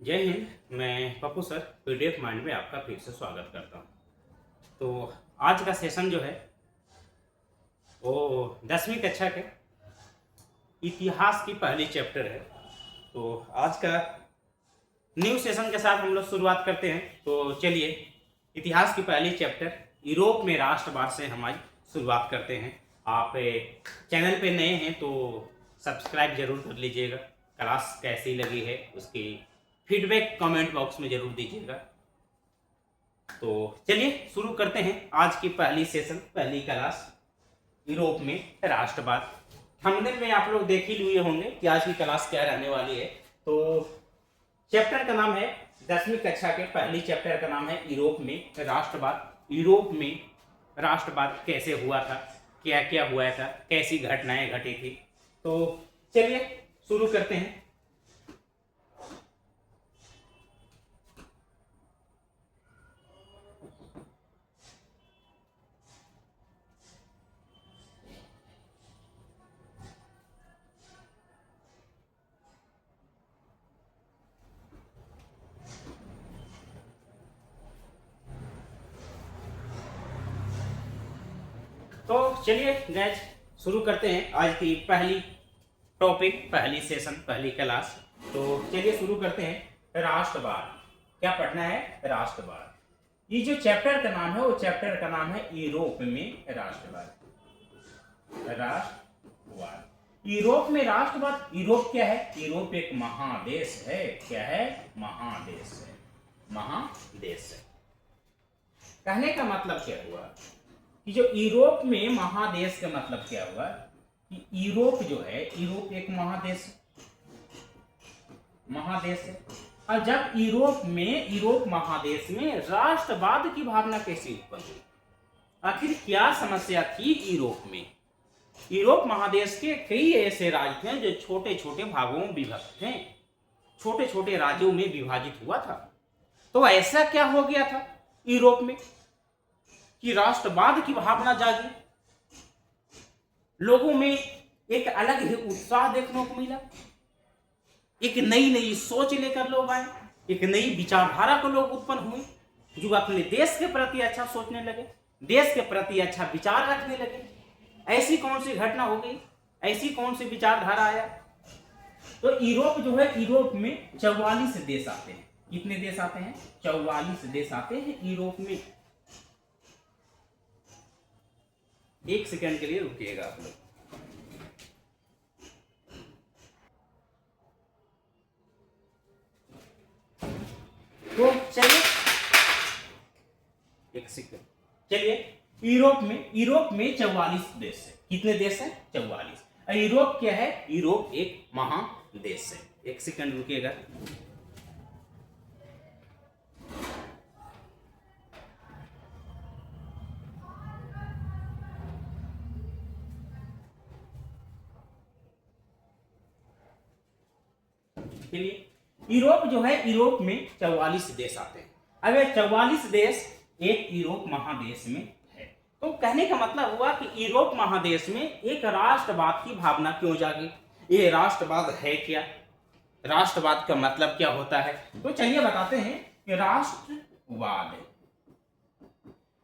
जय हिंद। मैं Pappu sir PDF mind में आपका फिर से स्वागत करता हूँ। तो आज का सेशन जो है वो 10वीं कक्षा के इतिहास की पहली चैप्टर है। तो आज का न्यू सेशन के साथ हम लोग शुरुआत करते हैं। तो चलिए इतिहास की पहली चैप्टर यूरोप में राष्ट्रवाद से हम आज शुरुआत करते हैं। आप चैनल पे नए हैं तो सब्सक्राइब जरूर कर लीजिएगा। क्लास कैसी लगी है उसकी फीडबैक कमेंट बॉक्स में जरूर दीजिएगा। तो चलिए शुरू करते हैं आज की पहली सेशन, पहली क्लास यूरोप में राष्ट्रवाद। थंबनेल में आप लोग देख ही लिए होंगे कि आज की क्लास क्या रहने वाली है। तो चैप्टर का नाम है 10वीं कक्षा के पहली चैप्टर का नाम है यूरोप में राष्ट्रवाद। यूरोप में राष्ट्रवाद कैसे हुआ था, क्या क्या हुआ था, कैसी घटनाएं घटी थी। तो चलिए शुरू करते हैं। तो चलिए गैज शुरू करते हैं आज की पहली टॉपिक, पहली सेशन, पहली क्लास। तो चलिए शुरू करते हैं राष्ट्रवाद। क्या पढ़ना है? राष्ट्रवाद। ये जो चैप्टर का नाम है वो चैप्टर का नाम है यूरोप में राष्ट्रवाद। राष्ट्रवाद, यूरोप में राष्ट्रवाद। यूरोप क्या है? यूरोप एक महादेश है। क्या है? महादेश है। महादेश है। कहने का मतलब क्या हुआ कि जो यूरोप में महादेश का मतलब क्या हुआ कि यूरोप जो है, यूरोप एक महादेश है। और जब यूरोप महादेश में राष्ट्रवाद की भावना कैसे उत्पन्न हुई? आखिर क्या समस्या थी यूरोप में? यूरोप महादेश के कई ऐसे राज्य थे जो छोटे छोटे भागों में विभक्त थे, छोटे छोटे राज्यों में विभाजित हुआ था। तो ऐसा क्या हो गया था यूरोप में कि राष्ट्रवाद की भावना जागी, लोगों में एक अलग ही उत्साह देखने को मिला, एक नई नई सोच लेकर लोग आए, एक नई विचारधारा को लोग उत्पन्न हुए जो अपने देश के प्रति अच्छा सोचने लगे, देश के प्रति अच्छा विचार रखने लगे। ऐसी कौन सी घटना हो गई? ऐसी कौन सी विचारधारा आया? तो यूरोप जो है, यूरोप में 44 देश आते हैं। कितने देश आते हैं? 44 देश आते हैं यूरोप में। एक सेकंड के लिए रुकिएगा आप लोग। तो चलिए एक सेकंड। चलिए यूरोप में 44 देश है। कितने देश है? 44। और यूरोप क्या है? यूरोप एक महादेश है। एक सेकंड रुकिएगा। चलिए यूरोप जो है, यूरोप में 44 देश आते हैं। अब ये 44 देश एक यूरोप महादेश में है। तो कहने का मतलब हुआ कि यूरोप महादेश में एक राष्ट्रवाद की भावना क्यों जागी? ये राष्ट्रवाद है क्या? राष्ट्रवाद का मतलब क्या होता है? तो चलिए बताते हैं कि राष्ट्रवाद,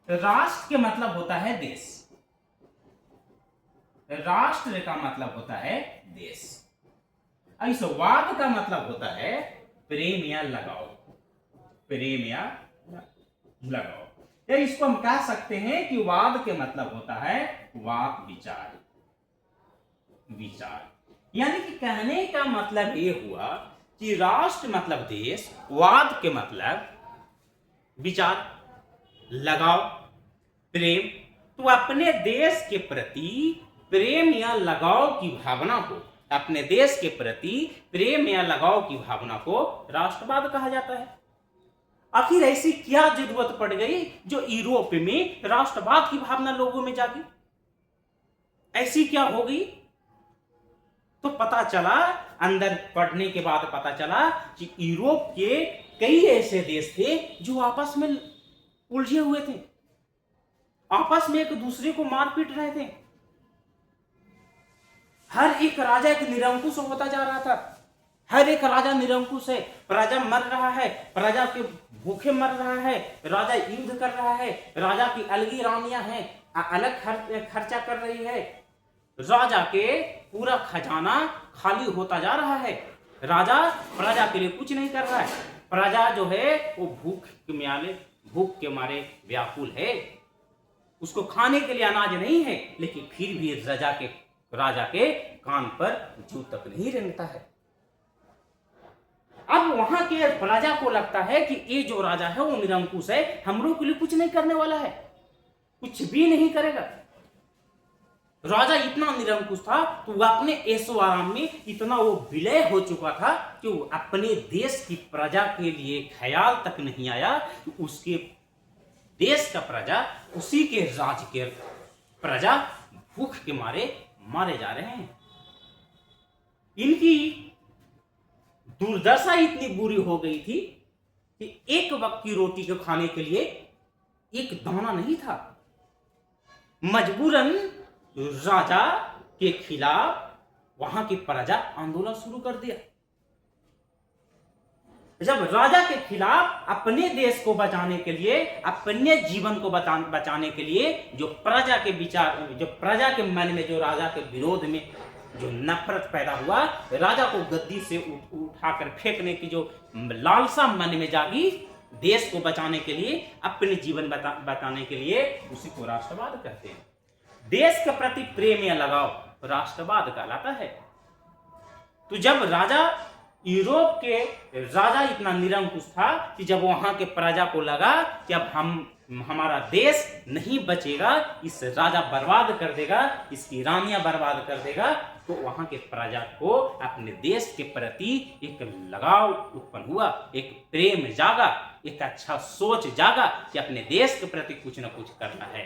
राष्ट्र के मतलब होता है देश, राष्ट्र का मतलब होता है देश। इस वाद का मतलब होता है प्रेम या लगाव, प्रेम या लगाव। या इसको हम कह सकते हैं कि वाद के मतलब होता है वाद, विचार, विचार। यानी कि कहने का मतलब ये हुआ कि राष्ट्र मतलब देश, वाद के मतलब विचार, लगाव, प्रेम। तो अपने देश के प्रति प्रेम या लगाव की भावना को, अपने देश के प्रति प्रेम या लगाव की भावना को राष्ट्रवाद कहा जाता है। आखिर ऐसी क्या जरूरत पड़ गई जो यूरोप में राष्ट्रवाद की भावना लोगों में जागी? ऐसी क्या हो गई? तो पता चला, अंदर पढ़ने के बाद पता चला कि यूरोप के कई ऐसे देश थे जो आपस में उलझे हुए थे, आपस में एक दूसरे को मार पीट रहे थे। हर एक राजा एक निरंकुश होता जा रहा था। हर एक राजा निरंकुश है, प्रजा मर रहा है, प्रजा के भूखे मर रहा है, राजा युद्ध कर रहा है, राजा की अलगी रानियां हैं, अलग खर्चा कर रही है, राजा के पूरा खजाना खाली होता जा रहा है, राजा प्रजा के लिए कुछ नहीं कर रहा है, प्रजा जो है वो भूख के मारे व्याकुल है, उसको खाने के लिए अनाज नहीं है, लेकिन फिर भी राजा के कान पर जू तक नहीं रेंगता है। अब वहां के प्रजा को लगता है कि ये जो राजा है वो निरंकुश है, हम लोग के लिए कुछ नहीं करने वाला है, कुछ भी नहीं करेगा। राजा इतना निरंकुश था तो वह अपने ऐशो आराम में इतना वो विलय हो चुका था कि वो अपने देश की प्रजा के लिए ख्याल तक नहीं आया कि उसके देश का प्रजा, उसी के राज्य के प्रजा भूख के मारे जा रहे हैं। इनकी दुर्दशा इतनी बुरी हो गई थी कि एक वक्त की रोटी को खाने के लिए एक दाना नहीं था। मजबूरन राजा के खिलाफ वहां की प्रजा आंदोलन शुरू कर दिया। जब राजा के खिलाफ अपने देश को बचाने के लिए, अपने जीवन को बचाने के लिए जो प्रजा के मन में, जो राजा के विरोध में जो नफरत पैदा हुआ, राजा को गद्दी से उठाकर फेंकने की जो लालसा मन में जागी, देश को बचाने के लिए, अपने जीवन बचाने के लिए, उसी को राष्ट्रवाद कहते हैं। देश के प्रति प्रेम या लगाव राष्ट्रवाद कहलाता है। तो जब यूरोप के राजा इतना निरंकुश था कि जब वहां के प्रजा को लगा कि अब हमारा देश नहीं बचेगा, इस राजा बर्बाद कर देगा, इसकी रानियां बर्बाद कर देगा, तो वहां के प्रजा को अपने देश के प्रति एक लगाव उत्पन्न हुआ, एक प्रेम जागा, एक अच्छा सोच जागा कि अपने देश के प्रति कुछ न कुछ करना है।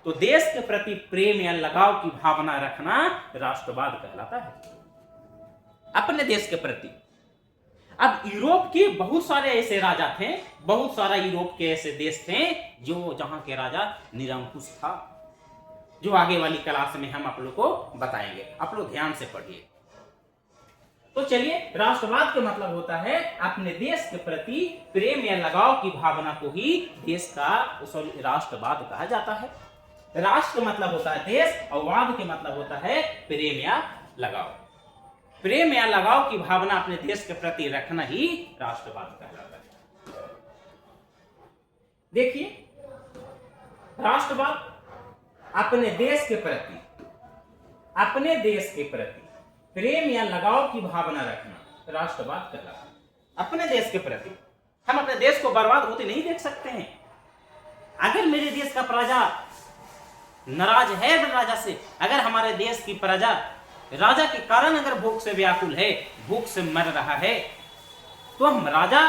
तो देश के प्रति प्रेम या लगाव की भावना रखना राष्ट्रवाद कहलाता है, अपने देश के प्रति। अब यूरोप के बहुत सारे ऐसे राजा थे, बहुत सारा यूरोप के ऐसे देश थे जहां के राजा निरंकुश था, जो आगे वाली क्लास में हम आप लोग को बताएंगे। आप लोग ध्यान से पढ़िए। तो चलिए, राष्ट्रवाद का मतलब होता है अपने देश के प्रति प्रेम या लगाव की भावना को ही देश का राष्ट्रवाद कहा जाता है। राष्ट्र मतलब होता है देश, और वाद के मतलब होता है प्रेम या लगाव। प्रेम या लगाव की भावना अपने देश के प्रति रखना ही राष्ट्रवाद कहलाता है। देखिए, राष्ट्रवाद अपने देश के प्रति प्रेम या लगाव की भावना रखना राष्ट्रवाद कहलाता है। अपने देश के प्रति हम अपने देश को बर्बाद होते नहीं देख सकते हैं। अगर मेरे देश का प्रजा नाराज है राजा से, अगर हमारे देश की प्रजा राजा के कारण अगर भूख से व्याकुल है, भूख से मर रहा है, तो हम राजा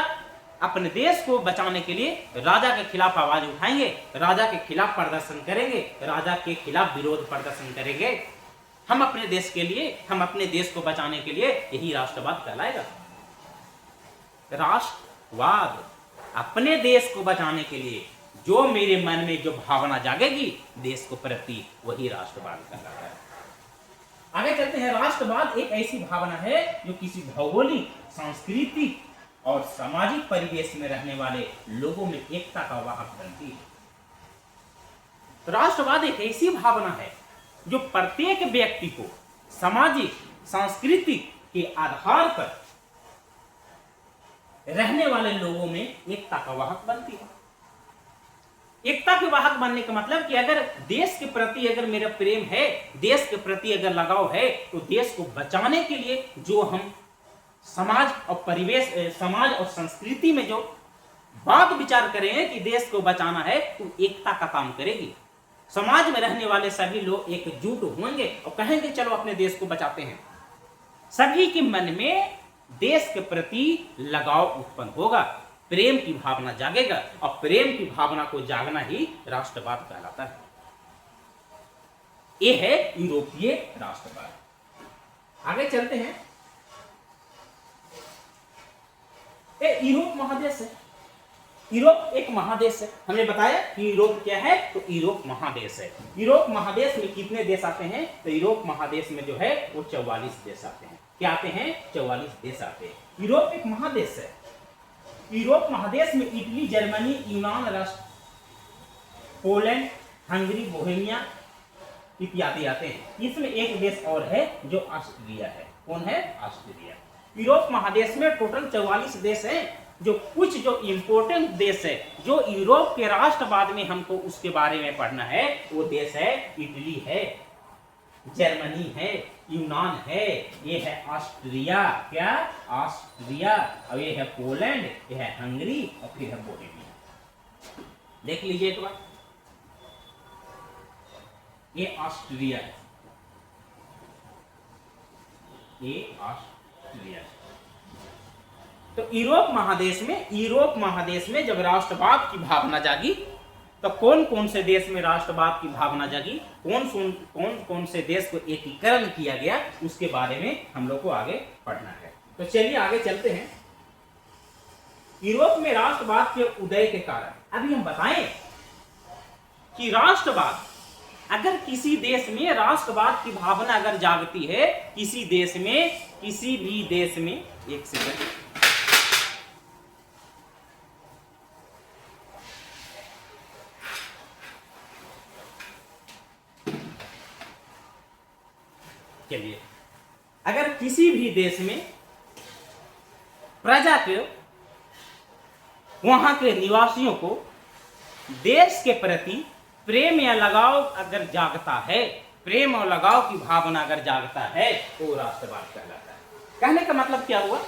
अपने देश को बचाने के लिए राजा के खिलाफ आवाज उठाएंगे, राजा के खिलाफ प्रदर्शन करेंगे, राजा के खिलाफ विरोध प्रदर्शन करेंगे। हम अपने देश के लिए, हम अपने देश को बचाने के लिए, यही राष्ट्रवाद कहलाएगा। राष्ट्रवाद अपने देश को बचाने के लिए जो मेरे मन में जो भावना जागेगी देश को प्रति, वही राष्ट्रवाद कहलाता है। आगे चलते हैं। राष्ट्रवाद एक ऐसी भावना है जो किसी भौगोलिक, सांस्कृतिक और सामाजिक परिवेश में रहने वाले लोगों में एकता का वाहक बनती है। तो राष्ट्रवाद एक ऐसी भावना है जो प्रत्येक व्यक्ति को सामाजिक, सांस्कृतिक के आधार पर रहने वाले लोगों में एकता का वाहक बनती है। एकता के वाहक बनने का मतलब कि अगर देश के प्रति अगर मेरा प्रेम है, देश के प्रति अगर लगाव है, तो देश को बचाने के लिए जो हम समाज और परिवेश, समाज और संस्कृति में जो बात विचार करेंगे कि देश को बचाना है, तो एकता का काम करेगी। समाज में रहने वाले सभी लोग एकजुट होंगे और कहेंगे चलो अपने देश को बचाते हैं। सभी के मन में देश के प्रति लगाव उत्पन्न होगा, प्रेम की भावना जागेगा, और प्रेम की भावना को जागना ही राष्ट्रवाद कहलाता है। यह है यूरोपीय राष्ट्रवाद। आगे चलते हैं। यूरोप महादेश है, यूरोप एक महादेश है, हमने बताया कि यूरोप क्या है, तो यूरोप महादेश है। यूरोप महादेश में कितने देश आते हैं, तो यूरोप महादेश में जो है वो 44 देश आते हैं। क्या आते हैं, 44 देश आते हैं। यूरोप एक महादेश है। यूरोप महादेश में इटली, जर्मनी, यूनान राष्ट्र, पोलैंड, हंगरी, बोहेमिया इत्यादि आते हैं। इसमें एक देश और है जो ऑस्ट्रिया है। कौन है, ऑस्ट्रिया। यूरोप महादेश में टोटल 44 देश हैं। जो कुछ जो इंपोर्टेंट देश है, जो यूरोप के राष्ट्रवाद में हमको उसके बारे में पढ़ना है, वो देश है इटली है, जर्मनी है, यूनान है, ये है ऑस्ट्रिया, क्या, ऑस्ट्रिया, और ये है पोलैंड, ये है हंगरी, और फिर है बोहेमिया। देख लीजिए एक बार, ये ऑस्ट्रिया है, ये ऑस्ट्रिया है। तो यूरोप महादेश में जब राष्ट्रवाद की भावना जागी, तो कौन कौन से देश में राष्ट्रवाद की भावना जागी, कौन कौन से देश को एकीकरण किया गया, उसके बारे में हम लोग को आगे पढ़ना है। तो चलिए आगे चलते हैं। यूरोप में राष्ट्रवाद के उदय के कारण अभी हम बताएं कि राष्ट्रवाद, अगर किसी देश में राष्ट्रवाद की भावना अगर जागती है, किसी देश में, किसी भी देश में, एक सेकंड, चलिए, अगर किसी भी देश में प्रजा के, वहां के निवासियों को देश के प्रति प्रेम या लगाव अगर जागता है, प्रेम और लगाव की भावना अगर जागता है, तो राष्ट्रवाद कहलाता है। कहने का मतलब क्या हुआ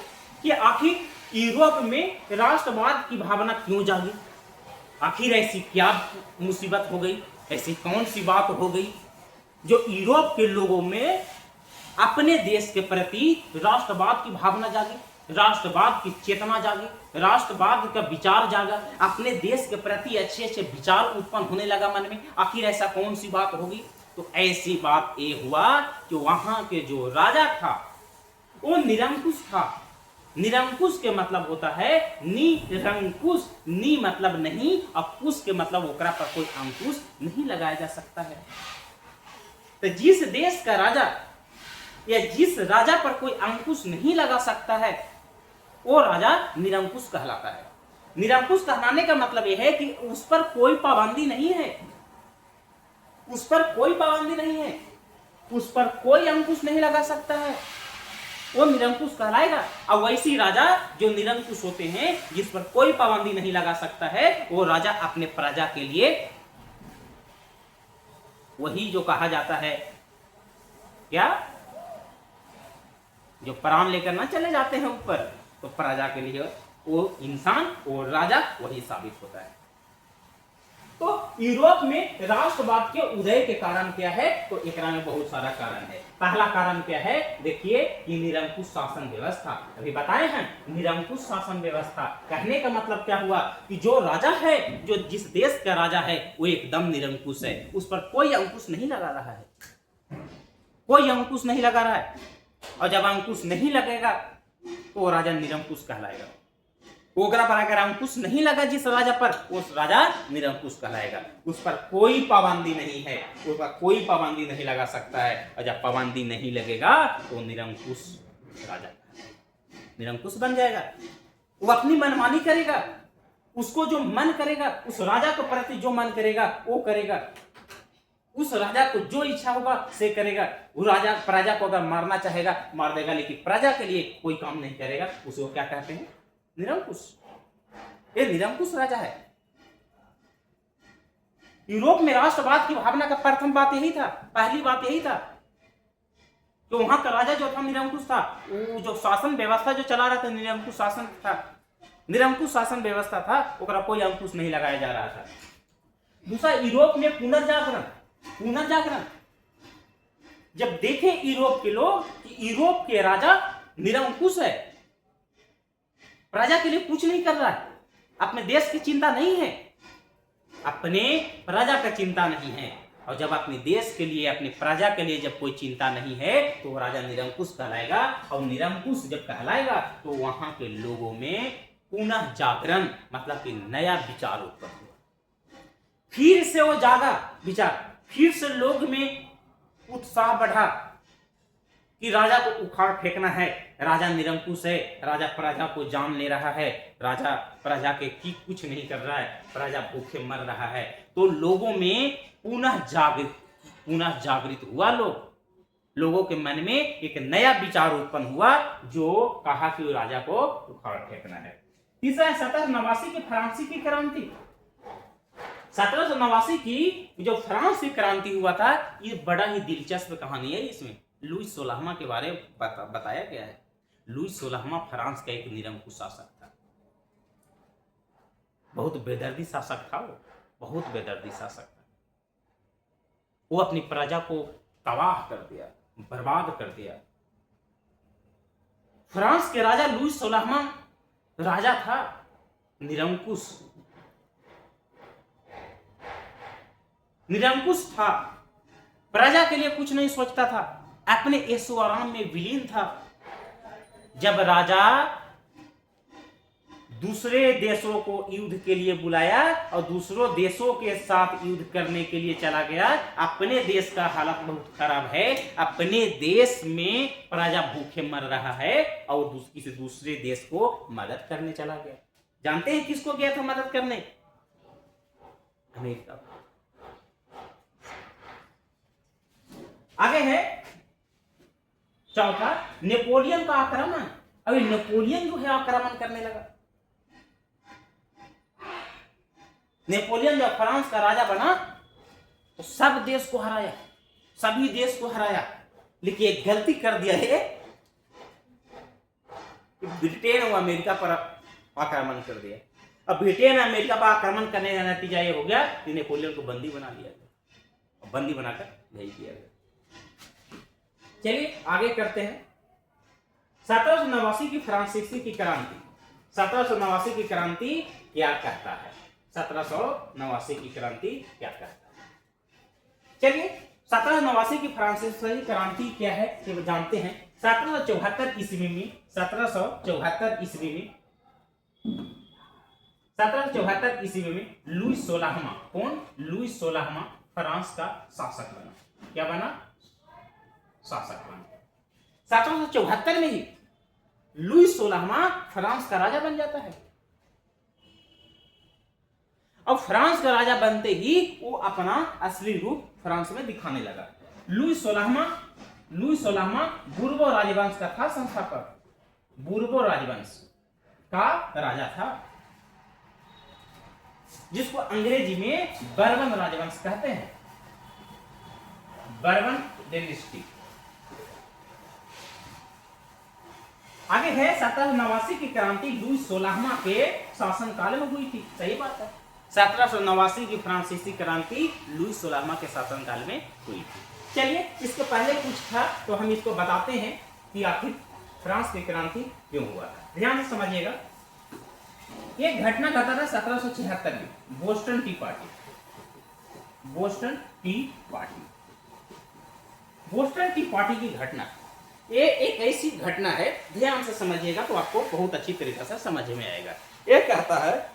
कि आखिर यूरोप में राष्ट्रवाद की भावना क्यों जागी, आखिर ऐसी क्या मुसीबत हो गई, ऐसी कौन सी बात हो गई जो यूरोप के लोगों में अपने देश के प्रति राष्ट्रवाद की भावना जागी, राष्ट्रवाद की चेतना जागी, राष्ट्रवाद का विचार जागा, अपने देश के प्रति अच्छे अच्छे विचार उत्पन्न होने लगा मन में। आखिर ऐसा कौन सी बात होगी, तो ऐसी बात ये हुआ कि वहां के जो राजा था वो निरंकुश था। निरंकुश के मतलब होता है निरंकुश, नी मतलब नहीं, और कुश के मतलब ओकरा पर कोई अंकुश नहीं लगाया जा सकता है। तो जिस देश का राजा या जिस राजा पर कोई अंकुश नहीं लगा सकता है, वो राजा निरंकुश कहलाता है। निरंकुश कहलाने का मतलब यह है कि उस पर कोई पाबंदी नहीं है, उस पर कोई पाबंदी नहीं है, उस पर कोई अंकुश नहीं लगा सकता है, वो निरंकुश कहलाएगा। और वैसी राजा जो निरंकुश होते हैं, जिस पर कोई पाबंदी नहीं लगा सकता है, वो राजा अपने प्रजा के लिए, वही जो कहा जाता है क्या, जो प्राण लेकर ना चले जाते हैं ऊपर, तो प्रजा के लिए वो इंसान और राजा वही साबित होता है। तो यूरोप में राष्ट्रवाद के उदय के कारण क्या है, तो एकरा में बहुत सारा कारण है। पहला कारण क्या है, देखिए कि निरंकुश शासन व्यवस्था। अभी बताए हैं निरंकुश शासन व्यवस्था। कहने का मतलब क्या हुआ कि जो राजा है, जो जिस देश का राजा है, वो एकदम निरंकुश है, उस पर कोई अंकुश नहीं लगा रहा है, कोई अंकुश नहीं लगा रहा है। और जब अंकुश नहीं लगेगा तो राजा निरंकुश कहलाएगा। ओकरा पर अगर अंकुश नहीं लगा जिस राजा पर, उस राजा निरंकुश कहलाएगा। उस पर कोई पाबंदी नहीं है, उस पर कोई पाबंदी नहीं लगा सकता है। और जब पाबंदी नहीं लगेगा तो निरंकुश राजा निरंकुश बन जाएगा। वो अपनी मनमानी करेगा, उसको जो मन करेगा, उस राजा के प्रति जो मन करेगा वो करेगा, उस राजा को जो इच्छा होगा से करेगा। वो राजा प्रजा को अगर मारना चाहेगा मार देगा, लेकिन प्रजा के लिए कोई काम नहीं करेगा। उसको क्या कहते हैं, निरंकुश। ये निरंकुश राजा है। यूरोप में राष्ट्रवाद की भावना का प्रथम बात यही था, पहली बात यही था कि वहां का राजा जो था निरंकुश था। वो जो शासन व्यवस्था जो चला रहा था निरंकुश शासन था, निरंकुश शासन व्यवस्था था, ओकरा कोई अंकुश नहीं लगाया जा रहा था। दूसरा, यूरोप में पुनर्जागरण। पुनर्जागरण जब देखे यूरोप के लोग कि यूरोप के राजा निरंकुश है, प्रजा के लिए कुछ नहीं कर रहा है, अपने देश की चिंता नहीं है, अपने प्रजा का चिंता नहीं है, और जब अपने देश के लिए, अपने प्रजा के लिए जब कोई चिंता नहीं है तो वो राजा निरंकुश कहलाएगा। और निरंकुश जब कहलाएगा तो वहां के लोगों में पुनः जागरण मतलब कि नया विचार उत्पन्न हुआ। फिर से वो जागा विचार, फिर से लोग में उत्साह बढ़ा कि राजा को उखाड़ फेंकना है, राजा निरंकुश है, राजा प्रजा को जान ले रहा है, राजा प्रजा के की कुछ नहीं कर रहा है, प्रजा भूखे मर रहा है। तो लोगों में पुनः जागृत हुआ, लोगों के मन में एक नया विचार उत्पन्न हुआ जो कहा कि राजा को उखाड़ फेंकना है। तीसरा है 1789 की फ्रांसी की क्रांति। 1789 की जो फ्रांस की क्रांति हुआ था, ये बड़ा ही दिलचस्प कहानी है। इसमें लुईस 16वां के बारे में बताया गया है। लुईस 16वां फ्रांस का एक निरंकुश शासक था, बहुत बेदर्दी शासक था, वो बहुत बेदर्दी शासक था। वो अपनी प्रजा को तबाह कर दिया, बर्बाद कर दिया। फ्रांस के राजा लुईस 16वां राजा था, निरंकुश था, प्रजा के लिए कुछ नहीं सोचता था, अपने ऐशो आराम में विलीन था। जब राजा दूसरे देशों को युद्ध के लिए बुलाया और दूसरों देशों के साथ युद्ध करने के लिए चला गया, अपने देश का हालत बहुत खराब है, अपने देश में प्रजा भूखे मर रहा है और किसी दूसरे देश को मदद करने चला गया। जानते हैं किसको गया था मदद करने? अमेरिका। आगे है चौथा, नेपोलियन का आक्रमण। अभी नेपोलियन जो है आक्रमण करने लगा। नेपोलियन जब फ्रांस का राजा बना तो सब देश को हराया, सभी देश को हराया, लेकिन एक गलती कर दिया है कि ब्रिटेन और अमेरिका पर आक्रमण कर दिया। अब ब्रिटेन और अमेरिका पर आक्रमण करने का नतीजा ये हो गया कि नेपोलियन को बंदी बना लिया गया, बंदी बनाकर भेज दिया गया। चलिए आगे करते हैं। 1789 की फ्रांसीसी की क्रांति। 1789 की क्रांति क्या कहता है? 1789 की क्रांति क्या कहता है? चलिए 1789 की फ्रांसीसी क्रांति क्या है ये जानते हैं। 1774 ईस्वी में 1774 ईस्वी में लुईस 16वां, कौन? लुईस 16वां फ्रांस का शासक बना। क्या बना? शासक बना। 1774 में ही लुईस 16वां फ्रांस का राजा बन जाता है। अब फ्रांस का राजा बनते ही वो अपना असली रूप फ्रांस में दिखाने लगा। लुईस 16वां बुर्बो राजवंश का था संस्थापक, बुर्बो राजवंश का राजा था, जिसको अंग्रेजी में बर्बन राजवंश कहते हैं, बर्बन डायनेस्टी। आगे है 1789 की क्रांति लुईस 16वां के शासनकाल में हुई थी। सही बात है, 1789 की फ्रांसीसी क्रांति लुईस 16वां के शासनकाल में हुई थी। चलिए इसके पहले कुछ था तो हम इसको बताते हैं कि आखिर फ्रांस की क्रांति क्यों हुआ था। ध्यान से समझिएगा। एक घटना घटा था 1776 में, Boston T party. Boston T party की घटना, ये एक ऐसी घटना है, ध्यान से समझिएगा तो आपको बहुत अच्छी तरीके से समझ में आएगा। ये कहता है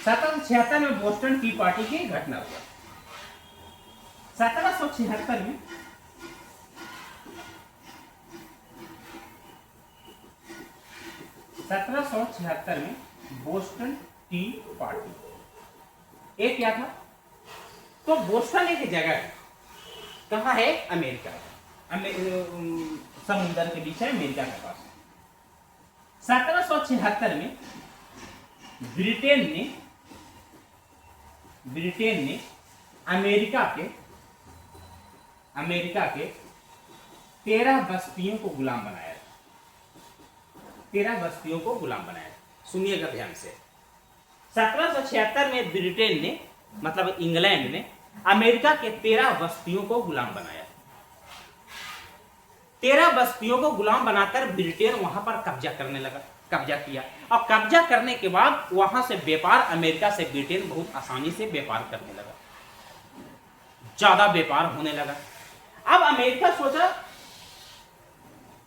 (1776) में बोस्टन टी पार्टी की घटना हुआ। 1776 में बोस्टन टी पार्टी एक क्या था? तो बोस्टन एक जगह है, कहाँ है? अमेरिका, समुद्र के बीच है, अमेरिका के पास। 1776 में ब्रिटेन ने अमेरिका के 13 बस्तियों को गुलाम बनाया। 13 बस्तियों को गुलाम बनाया। सुनिएगा ध्यान से। 1776 में ब्रिटेन ने, मतलब इंग्लैंड ने, अमेरिका के 13 बस्तियों को गुलाम बनाया। 13 बस्तियों को गुलाम बनाकर ब्रिटेन वहां पर कब्जा किया। और कब्जा करने के बाद वहां से व्यापार, अमेरिका से ब्रिटेन बहुत आसानी से व्यापार करने लगा। ज्यादा व्यापार होने लगा। अब अमेरिका सोचा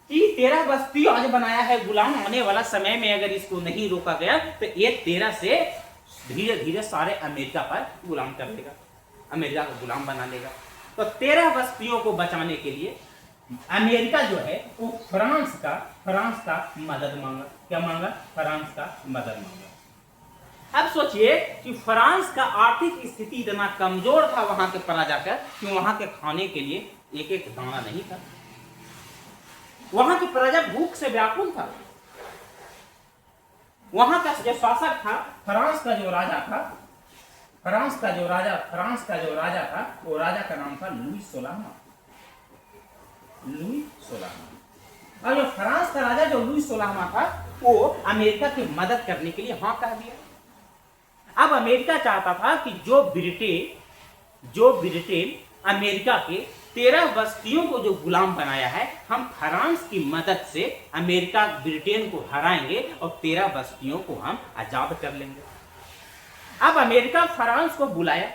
कि 13 बस्ती आज बनाया है गुलाम, आने वाला समय में अगर इसको नहीं रोका गया तो ये 13 से धीरे धीरे सारे अमेरिका पर गुलाम कर देगा, अमेरिका को गुलाम बना लेगा। तो 13 बस्तियों को बचाने के लिए अमेरिका जो है वो फ्रांस का मदद मांगा। क्या मांगा? फ्रांस का मदद मांगा। अब सोचिए कि फ्रांस का आर्थिक स्थिति इतना कमजोर था वहां के प्रजा का कि वहां के खाने के लिए एक एक दाना नहीं था। वहां की प्रजा भूख से व्याकुल था। वहां का जो शासक था, फ्रांस का जो राजा था, वो राजा का नाम था लुई 16वां। और जो फ्रांस का राजा जो लुई 16वां था वो अमेरिका की मदद करने के लिए हाँ कह दिया। अब अमेरिका चाहता था कि जो ब्रिटेन अमेरिका के 13 बस्तियों को जो गुलाम बनाया है, हम फ्रांस की मदद से अमेरिका ब्रिटेन को हराएंगे और 13 बस्तियों को हम आजाद कर लेंगे। अब अमेरिका फ्रांस को बुलाया,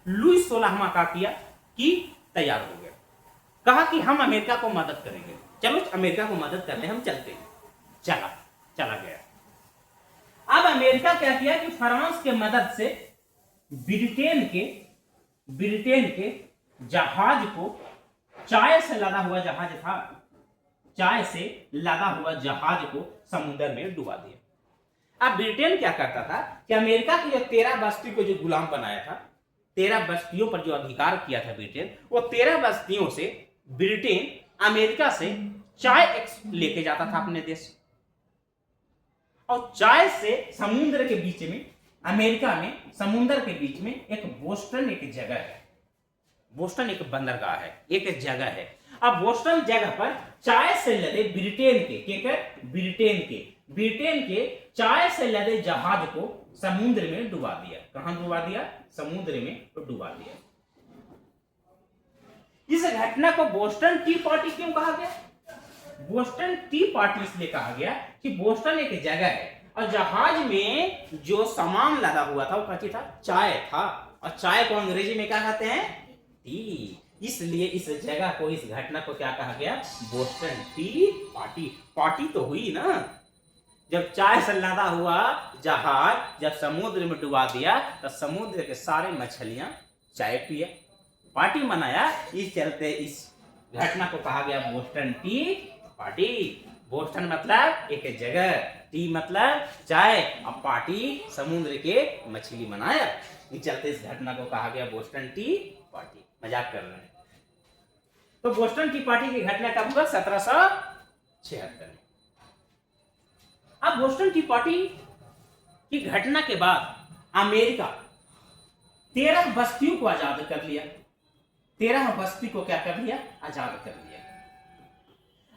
लुई 16वां का किया कि तैयार हो गया, कहा कि हम अमेरिका को मदद करेंगे, चलो अमेरिका को मदद करते हम चलते हैं। चला गया। अब अमेरिका क्या किया कि फ्रांस के मदद से ब्रिटेन के जहाज को, चाय से लदा हुआ जहाज था, चाय से लदा हुआ जहाज को समुद्र में डुबा दिया। अब ब्रिटेन क्या करता था कि अमेरिका की जो 13 बस्ती को जो गुलाम बनाया था, 13 बस्तियों पर जो अधिकार किया था ब्रिटेन, वो 13 बस्तियों से ब्रिटेन अमेरिका से चाय लेके जाता था अपने देश। और चाय से समुद्र के बीच में, अमेरिका में समुद्र के बीच में एक बोस्टन एक जगह है, बोस्टन एक बंदरगाह है, एक जगह है। अब बोस्टन जगह पर चाय से लदे ब्रिटेन के चाय से लदे जहाज को समुद्र में डुबा दिया। कहां डुबा दिया? समुद्र में डुबा दिया। इस घटना को बोस्टन टी पार्टी क्यों कहा गया? बोस्टन टी पार्टी इसलिए कहा गया कि बोस्टन एक जगह है और जहाज में जो सामान लदा हुआ था वो क्या था? चाय था। और चाय को अंग्रेजी में क्या कहते हैं? टी। इसलिए इस जगह को, इस घटना को क्या कहा गया? Boston T party. पार्टी तो हुई ना, जब चाय से लदा हुआ जहाज जब समुद्र में डुबा दिया तो समुद्र के सारे मछलियां चाय पिए, पार्टी मनाया। इस चलते इस घटना को कहा गया बोस्टन टी पार्टी। बोस्टन मतलब एक जगह, टी मतलब चाय, और पार्टी समुद्र के मछली मनाया। इस चलते इस घटना को कहा गया बोस्टन टी पार्टी। मजाक कर रहे हैं। तो बोस्टन टी पार्टी की घटना कब हुआ? 1776 में। अब बोस्टन टी पार्टी की घटना के बाद अमेरिका 13 बस्तियों को आजाद कर लिया। 13 बस्ती को क्या कर लिया? आजाद कर लिया।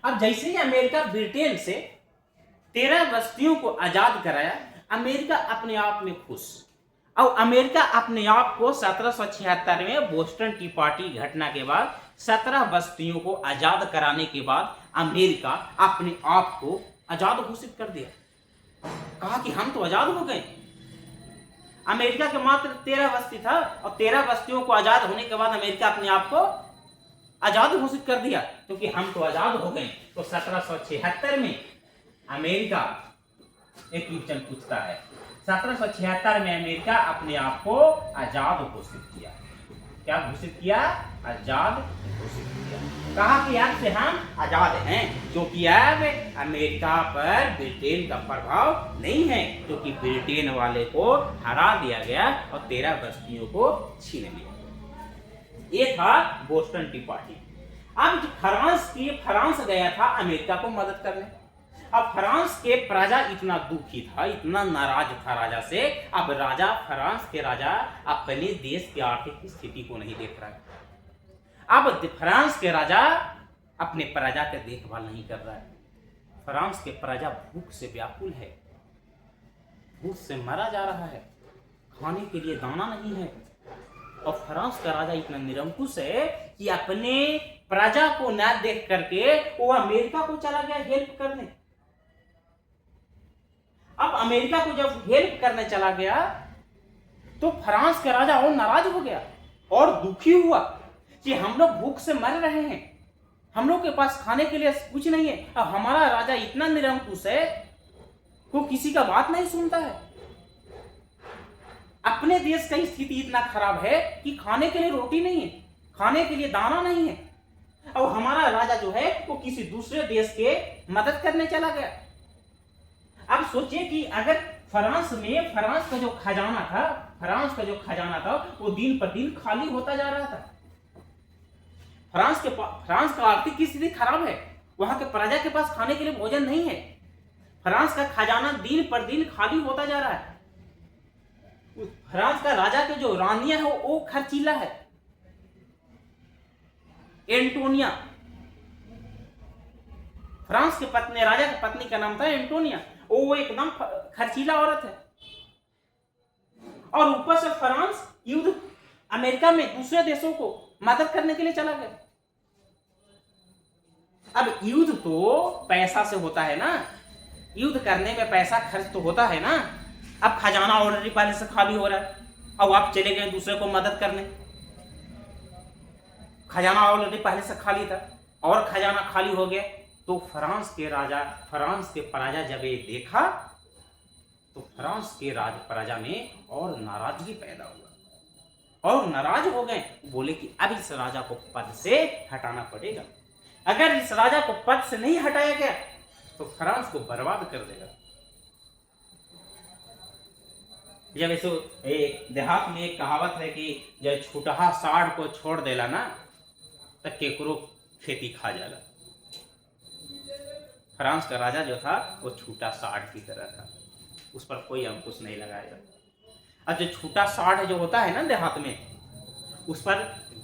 अब जैसे ही अमेरिका ब्रिटेन से 13 बस्तियों को आजाद कराया, अमेरिका अपने आप में खुश। और अमेरिका अपने आप को 1776 में बोस्टन टी पार्टी घटना के बाद 17 बस्तियों को आजाद कराने के बाद अमेरिका अपने आप को आजाद घोषित कर दिया। कहा कि हम तो आजाद हो गए। अमेरिका के मात्र 13 बस्ती था और 13 बस्तियों को आजाद होने के बाद अमेरिका अपने आप को आजाद घोषित कर दिया, क्योंकि हम तो आजाद हो गए। तो 1776 में अमेरिका, एक क्वेश्चन पूछता है, 1776 में अमेरिका अपने आप को आजाद घोषित किया। क्या घोषित किया? आजाद घोषित किया। कहा कि अब से हम आजाद हैं, क्योंकि अब अमेरिका पर ब्रिटेन का प्रभाव नहीं है, क्योंकि ब्रिटेन वाले को हरा दिया गया और 13 बस्तियों को छीन लिया। ये था बोस्टन टी पार्टी। अब फ्रांस गया था अमेरिका को मदद करने। अब फ्रांस के प्रजा इतना दुखी था, इतना नाराज था राजा से। अब फ्रांस के राजा अपने देश की आर्थिक स्थिति को नहीं देख रहा है। अब फ्रांस के राजा अपने प्रजा की देखभाल नहीं कर रहा है। फ्रांस के प्रजा भूख से व्याकुल है, भूख से मरा जा रहा है, खाने के लिए दाना नहीं है। और फ्रांस का राजा इतना निरंकुश है कि अपने प्रजा को न देख करके वो अमेरिका को चला गया हेल्प करने। अब अमेरिका को जब हेल्प करने चला गया तो फ्रांस का राजा और नाराज हो गया। और दुखी हुआ कि हम लोग भूख से मर रहे हैं, हम लोग के पास खाने के लिए कुछ नहीं है, अब हमारा राजा इतना निरंकुश है, वो किसी का बात नहीं सुनता है। अपने देश का स्थिति इतना खराब है कि खाने के लिए रोटी नहीं है, खाने के लिए दाना नहीं है, और हमारा राजा जो है वो किसी दूसरे देश के मदद करने चला गया। अब सोचिए कि अगर फ्रांस का जो खजाना था वो दिन पर दिन खाली होता जा रहा था। फ्रांस का आर्थिक स्थिति खराब है, वहां के प्रजा के पास खाने के लिए भोजन नहीं है, फ्रांस का खजाना दिन पर दिन खाली होता जा रहा है। फ्रांस का राजा के जो रानियां है वो खर्चीला है। एंटोनिया, फ्रांस के पत्नी, राजा की पत्नी का नाम था एंटोनिया, वो एकदम खर्चीला औरत है। और ऊपर से फ्रांस युद्ध अमेरिका में दूसरे देशों को मदद करने के लिए चला गया। अब युद्ध तो पैसा से होता है ना, युद्ध करने में पैसा खर्च तो होता है ना। अब खजाना ऑलरेडी पहले से खाली हो रहा है, अब आप चले गए दूसरे को मदद करने, खजाना ऑलरेडी पहले से खाली था और खजाना खाली हो गया। तो फ्रांस के प्रजा जब ये देखा तो फ्रांस के प्रजा में और नाराजगी पैदा हुआ और नाराज हो गए, बोले कि अब इस राजा को पद से हटाना पड़ेगा, अगर इस राजा को पद से नहीं हटाया गया तो फ्रांस को बर्बाद कर देगा। जब ऐसे देहात में एक कहावत है कि जब छुटहा साढ़ को छोड़ देला ना तो केकरो खेती खा जाला। फ्रांस का राजा जो था वो छूटा साढ़ की तरह था, उस पर कोई अंकुश नहीं लगाएगा। अब जो छूटा साढ़ जो होता है ना देहात में, उस पर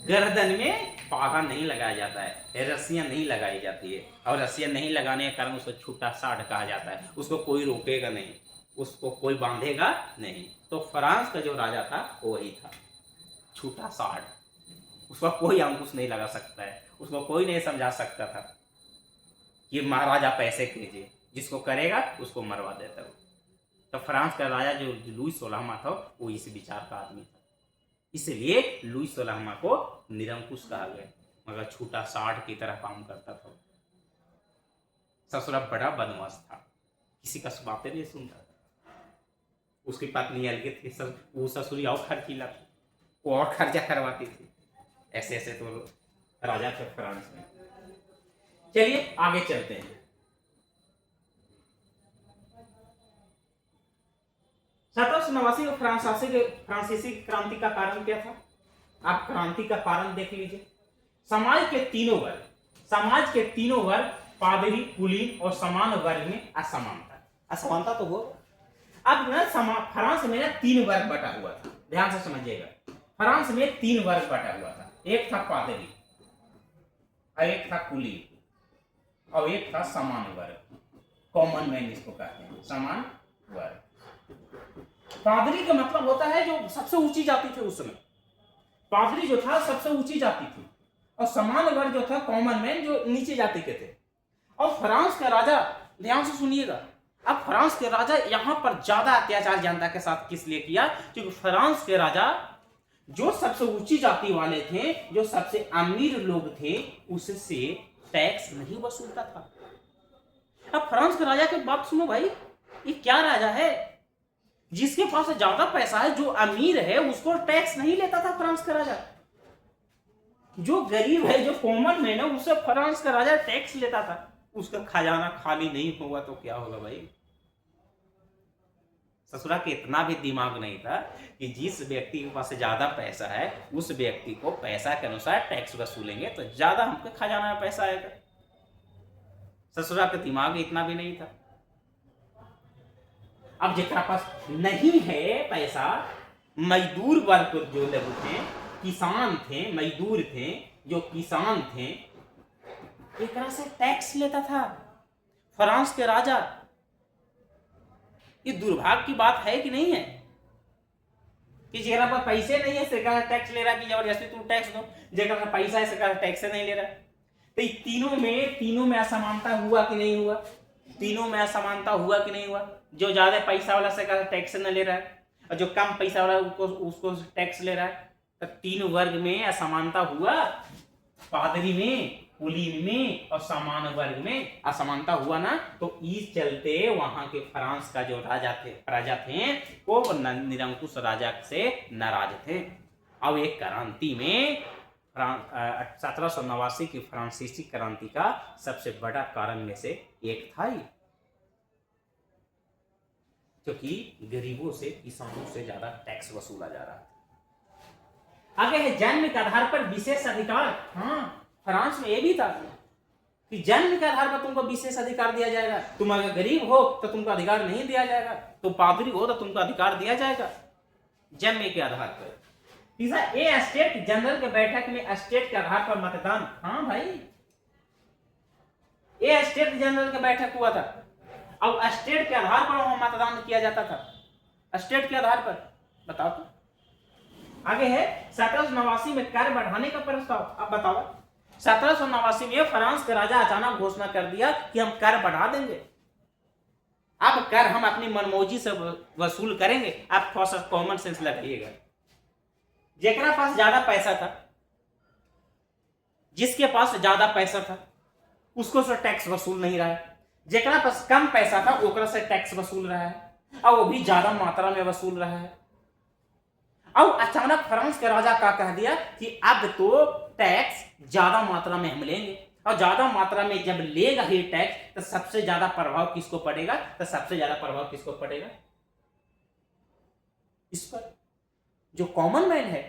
गर्दन में पागा नहीं लगाया जाता है, रस्सियां नहीं लगाई जाती है, और रस्सियां नहीं लगाने के कारण उसको छूटा साढ़ कहा जाता है। उसको कोई रोकेगा नहीं, उसको कोई बांधेगा नहीं। तो फ्रांस का जो राजा था वो वही था, छूटा साढ़, उसका कोई अंकुश नहीं लगा सकता है, उसको कोई नहीं समझा सकता था कि महाराजा पैसे कीजिए, जिसको करेगा उसको मरवा देता वो। तो फ्रांस का राजा जो लुई 16वां था वो इस विचार का आदमी था, इसलिए लुई 16वां को निरंकुश कहा गया, मगर छूटा साढ़ की तरह काम करता था। ससुरा बड़ा बदमाश था, किसी का बातें नहीं सुनता था। उसकी पत्नी अलग थी, वो ससुरी और खर्चीला थी, वो और खर्चा करवाती थी। ऐसे ऐसे तो राजा थे फ्रांस में। चलिए आगे चलते हैं। 1789 में फ्रांसीसी क्रांति का कारण क्या था? आप क्रांति का कारण देख लीजिए। समाज के तीनों वर्ग पादरी, कुलीन और समान वर्ग में असमानता तो हो। अब ना फ्रांस में ना 3 वर्ग बटा हुआ था, ध्यान से समझिएगा। फ्रांस में 3 वर्ग बटा हुआ था, एक था पादरी, एक था कुलीन और एक था समान वर्ग, कॉमन मैन इसको कहते हैं, समान वर्ग। पादरी का मतलब होता है जो सबसे ऊंची जाति थी उस समय, पादरी जो था सबसे ऊंची जाति थी, और समान वर्ग जो था कॉमन मैन जो नीचे जाति के थे। और फ्रांस का राजा, ध्यान से सुनिएगा, अब फ्रांस के राजा यहां पर ज्यादा अत्याचार जनता के साथ किस लिए किया? क्योंकि फ्रांस के राजा जो सबसे ऊंची जाति वाले थे, जो सबसे अमीर लोग थे, उससे टैक्स नहीं वसूलता था। अब फ्रांस के राजा की बात सुनो भाई, ये क्या राजा है? जिसके पास ज्यादा पैसा है, जो अमीर है, उसको टैक्स नहीं लेता था फ्रांस का राजा। जो गरीब है, जो कॉमन मैन है, उससे फ्रांस का राजा टैक्स लेता था। उसका खजाना खाली नहीं होगा तो क्या होगा भाई? ससुरा के इतना भी दिमाग नहीं था कि जिस व्यक्ति के पास ज्यादा पैसा है उस व्यक्ति को पैसा के अनुसार टैक्स वसूलेंगे तो ज्यादा हमको खजाना में पैसा आएगा। ससुरा का दिमाग इतना भी नहीं था। अब जिसका पास नहीं है पैसा, मजदूर वर्ग जो लोग थे, किसान थे, मजदूर थे, जो किसान थे, एक तरह से टैक्स लेता था फ्रांस के राजा। ये दुर्भाग्य की बात है कि नहीं है कि जेकरा पर पैसे नहीं है सरकार टैक्स ले रहा है कि जबरदस्ती तुम टैक्स दो, जेकरा पर पैसा है सरकार टैक्स नहीं ले रहा। तो तीनों में असमानता हुआ कि नहीं हुआ? तीनों में असमानता हुआ कि नहीं हुआ? जो ज्यादा पैसा वाला सरकार टैक्स न ले रहा है और जो कम पैसा वाला उसको टैक्स ले रहा है, तो 3 वर्ग में असमानता हुआ, पादरी में, कुलीन में और सामान्य वर्ग में असमानता हुआ ना। तो इस चलते वहां के फ्रांस का जो राजा थे वो निरंकुश राजा से नाराज थे। अब एक क्रांति में 1789 की फ्रांसीसी क्रांति का सबसे बड़ा कारण में से एक था ही, क्योंकि गरीबों से, किसानों से ज्यादा टैक्स वसूला जा रहा था। आगे है जन्म के आधार पर विशेष अधिकार। हाँ, फ्रांस में ये भी था कि जन्म के आधार पर तुमको विशेष अधिकार दिया जाएगा। तुम अगर गरीब हो तो तुमको अधिकार नहीं दिया जाएगा, तो पादरी हो तो तुमको अधिकार दिया जाएगा जन्म के आधार पर। तीसरा, ए स्टेट जनरल के बैठक में स्टेट के आधार पर मतदान। हाँ भाई, ए स्टेट जनरल के बैठक हुआ था। अब स्टेट के आधार पर वहां मतदान किया जाता था, स्टेट के आधार पर। बताओ तो। आगे है 1789 में कर बढ़ाने का प्रस्ताव। अब बताओ, 1789 में फ्रांस के राजा अचानक घोषणा कर दिया कि हम कर बढ़ा देंगे, अब कर हम अपनी मनमौजी से वसूल करेंगे। आप थोड़ा सा कॉमन सेंस लगाइएगा। जेकरा पास ज्यादा पैसा था, जिसके पास ज्यादा पैसा था उसको से टैक्स वसूल नहीं रहा है, जेकरा पास कम पैसा था ओकरा से टैक्स वसूल रहा है, और वो भी ज्यादा मात्रा में वसूल रहा है। अब अचानक फ्रांस के राजा का कह दिया कि अब तो टैक्स ज्यादा मात्रा में हम लेंगे, और ज्यादा मात्रा में जब लेगा ये टैक्स तो सबसे ज्यादा प्रभाव किसको पड़ेगा? तो सबसे ज्यादा प्रभाव किसको पड़ेगा? इस पर, जो कॉमन मैन है,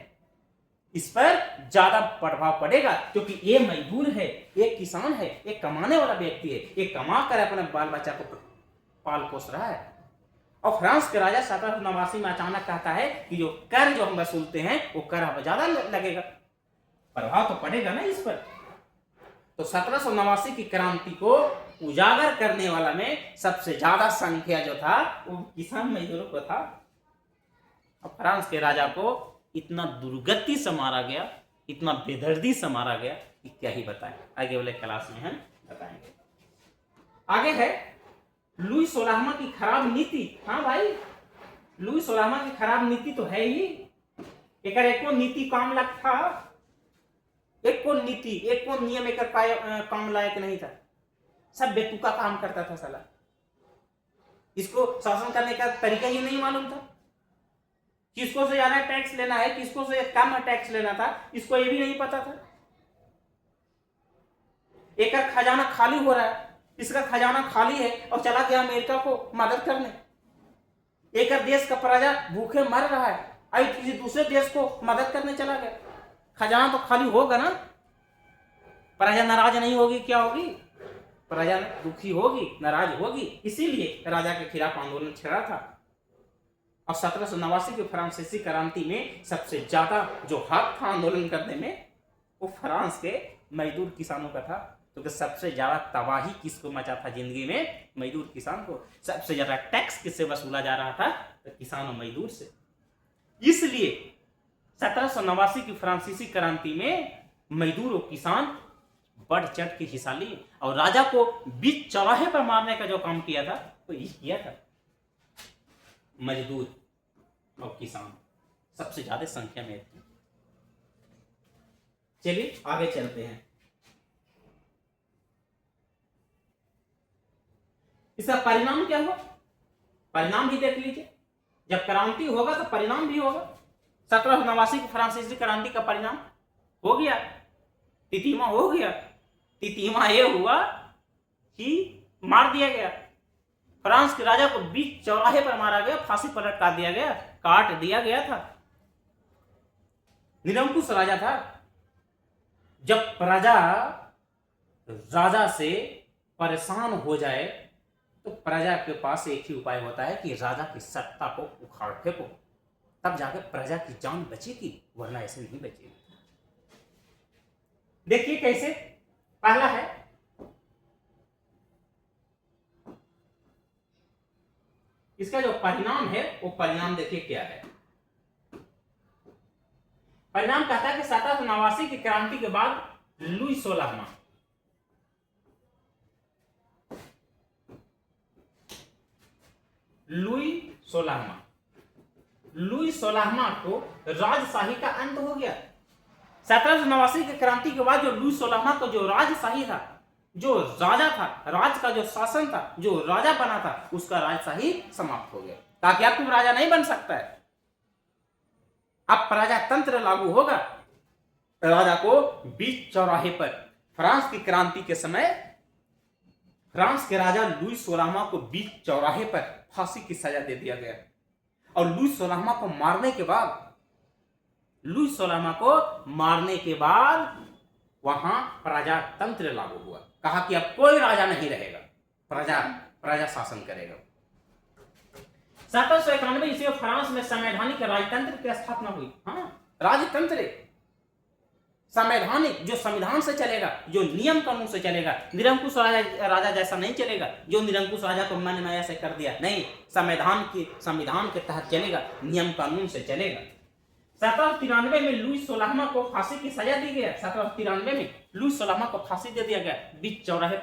इस पर ज्यादा प्रभाव पड़ेगा, क्योंकि ये मजदूर है, ये किसान है, ये कमाने वाला व्यक्ति है, ये कमा कर अपने बाल बच्चा को पाल पोस रहा है। और फ्रांस के राजा 1789 में अचानक कहता है कि जो कर जो हम वसूलते हैं वो कर अब ज्यादा लगेगा, प्रभाव तो पड़ेगा ना इस पर। तो 1789 की क्रांति को उजागर करने वाला में सबसे ज्यादा संख्या जो था वो किसान मजदूरों को था। और फ्रांस के राजा को इतना दुर्गति से मारा गया, इतना बेदर्दी से मारा गया कि क्या ही बताएं। आगे वाले क्लास में हम बताएंगे। आगे है लुई 16वां की खराब नीति। हाँ भाई, लुई 16वां की खराब नीति तो है ही। एक एको नीति काम लायक था, एक को नीति, एक को नियम एक काम लायक नहीं था, सब बेतुका काम करता था साला। इसको शासन करने का तरीका ही नहीं मालूम था, किसको से ज्यादा टैक्स लेना है, किसको से कम टैक्स लेना था, इसको ये भी नहीं पता था। एक खजाना खाली हो रहा है, इसका खजाना खाली है और चला गया अमेरिका को मदद करने। एक देश का प्रजा भूखे मर रहा है, अभी किसी दूसरे देश को मदद करने चला गया। खजाना तो खाली होगा ना, प्रजा नाराज नहीं होगी, क्या होगी? प्रजा दुखी होगी, नाराज होगी, इसीलिए राजा के खिलाफ आंदोलन छिड़ा था। और 1789 की फ्रांसीसी क्रांति में सबसे ज्यादा जो हाथ था आंदोलन करने में वो फ्रांस के मजदूर किसानों का था, क्योंकि तो सबसे ज्यादा तबाही किसको मचा था जिंदगी में? मजदूर किसान को। सबसे ज्यादा टैक्स किससे वसूला जा रहा था? तो किसान और मजदूर से। इसलिए 1789 की फ्रांसीसी क्रांति में मजदूर और किसान बढ़ चढ़ के हिस्सा लिए, और राजा को बीच चौराहे पर मारने का जो काम किया था वो ये किया था। मजदूर और किसान सबसे ज्यादा संख्या में थे। चलिए आगे चलते हैं। इसका परिणाम क्या हुआ? परिणाम भी देख लीजिए। जब क्रांति होगा तो परिणाम भी होगा। 1789 की फ्रांसीसी क्रांति का परिणाम हो गया, तितिमा हो गया। तितिमा ये हुआ कि मार दिया गया, फ्रांस के राजा को बीच चौराहे पर मारा गया, फांसी पर लटका दिया गया, काट दिया गया था। निरंकुश राजा था। जब प्रजा राजा से परेशान हो जाए तो प्रजा के पास एक ही उपाय होता है कि राजा की सत्ता को उखाड़ फेंको, तब जाकर प्रजा की जान बचेगी, वरना ऐसे नहीं बचेगी। देखिए कैसे। पहला है इसका जो परिणाम है वो परिणाम देखिए क्या है। परिणाम कहता है कि 1789 की क्रांति के बाद लुई 16वां लुई 16वां को राजशाही का अंत हो गया। 1789 की क्रांति के बाद जो लुई 16वां को जो राजशाही था, जो राजा था, राज का जो शासन था, जो राजा बना था, उसका राजशाही समाप्त हो गया। ताकि अब तुम राजा नहीं बन सकता है, अब प्रजातंत्र लागू होगा। राजा को बीच चौराहे पर फ्रांस की क्रांति के समय फ्रांस के राजा लुई 16वां को बीच चौराहे पर फांसी की सजा दे दिया गया। और लुई 16वां को मारने के बाद, लुई 16वां को मारने के बाद वहां प्रजातंत्र लागू हुआ। कहा कि अब कोई राजा नहीं रहेगा, प्रजा शासन करेगा। 1791 ईस्वी में फ्रांस में संवैधानिक राजतंत्र की स्थापना हुई। हाँ, राजतंत्र संवैधानिक, जो संविधान से चलेगा, जो नियम कानून से चलेगा। निरंकुश राजा जैसा नहीं चलेगा, जो निरंकुश राजा को मन माया से कर दिया, नहीं, संविधान के तहत चलेगा, नियम कानून से चलेगा। 1793 में लुई 16वां को फांसी की सजा दी गई। 1793 में लुई 16वां को फांसी दे दिया गया, बीच चौराहे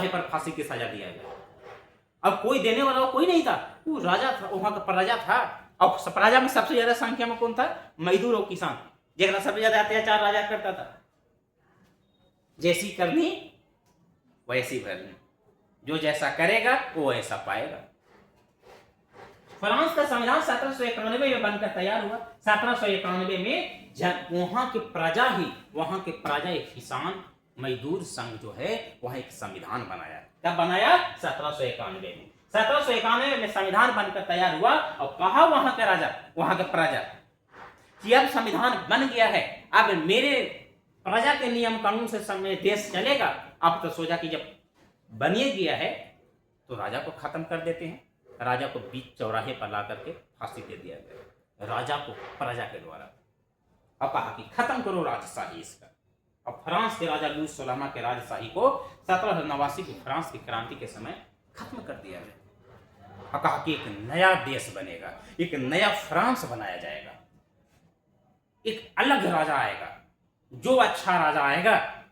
पर फांसी की सजा दिया गया। अब कोई देने वाला कोई नहीं था, वो राजा था, वहां का प्रजा था। और प्रजा में सबसे ज्यादा संख्या में कौन था? मजदूर और किसान, जगह सबसे ज्यादा अत्याचार राजा करता था। जैसी करनी वैसी भरनी, जो जैसा करेगा वो ऐसा पाएगा। फ्रांस का संविधान 1791 में बनकर तैयार हुआ। 1791 में वहां के प्रजा एक किसान मजदूर संघ जो है वहां एक संविधान बनाया। कब बनाया? 1791 में। 1791 में संविधान बनकर तैयार हुआ और कहा वहां के राजा, वहां के प्रजा कि अब संविधान बन गया है, अब मेरे प्रजा के नियम कानून से समय देश चलेगा। अब तो सोचा कि जब बनिए गया है तो राजा को खत्म कर देते हैं। राजा को बीच चौराहे पर ला करके फांसी दे दिया गया, राजा को प्रजा के द्वारा। अब कहा कि खत्म करो राजशाही इसका। अब फ्रांस के राजा लुई 16वां के राजशाही को 1789 की फ्रांस की क्रांति के समय खत्म कर दिया गया। अब कहा कि एक नया देश बनेगा, एक नया फ्रांस बनाया जाएगा, एक अलग राजा आएगा, जो अच्छा राजा आएगा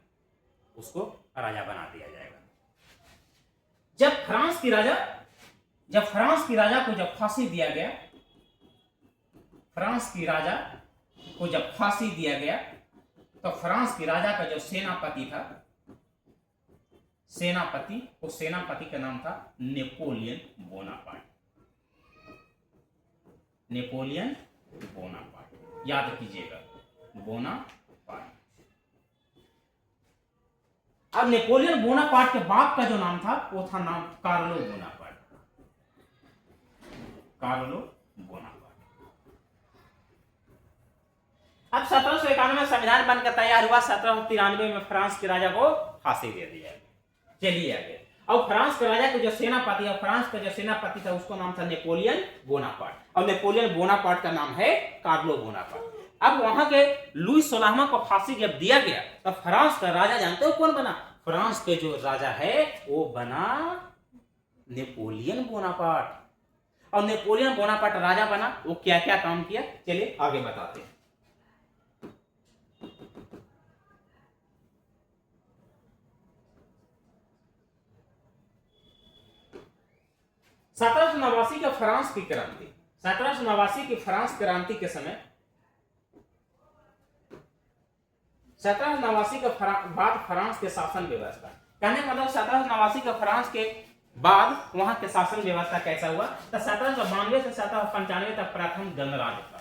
उसको राजा बना दिया जाएगा। जब फ्रांस की राजा को जब फांसी दिया गया, फ्रांस की राजा को जब फांसी दिया गया तो फ्रांस की राजा का जो सेनापति था, उस सेनापति का नाम था नेपोलियन बोनापार्ट। नेपोलियन बोनापार्ट, याद कीजिएगा, बोनापार्ट। अब नेपोलियन बोनापार्ट के बाप का जो नाम था वो था नाम कार्लो बोनापार्ट। Carlo Bonaparte. अब 1791 में संविधान बनकर तैयार हुआ। 1793 में फ्रांस के राजा को फांसी दे दिया। चलिए आगे। और फ्रांस के राजा के जो सेनापति है, फ्रांस का जो सेनापति था उसका नाम था नेपोलियन बोनापार्ट, और नेपोलियन बोनापार्ट का नाम है कार्लो बोनापार्ट। अब वहां के लुई 16वां को फांसी जब दिया गया तो फ्रांस का राजा जानते हो कौन बना? फ्रांस के जो राजा है वो बना नेपोलियन बोनापार्ट। और नेपोलियन बोनापार्ट राजा बना, वो क्या क्या काम किया चलिए आगे बताते हैं। सत्रह सौ नवासी का फ्रांस की क्रांति, 1789 की फ्रांस क्रांति के समय, 1789 के बाद फ्रांस के शासन व्यवस्था, कहने का मतलब 1789 के फ्रांस के बाद वहां के शासन व्यवस्था कैसा हुआ? तो 1792 से 1795 तक प्रथम गणराज्य था।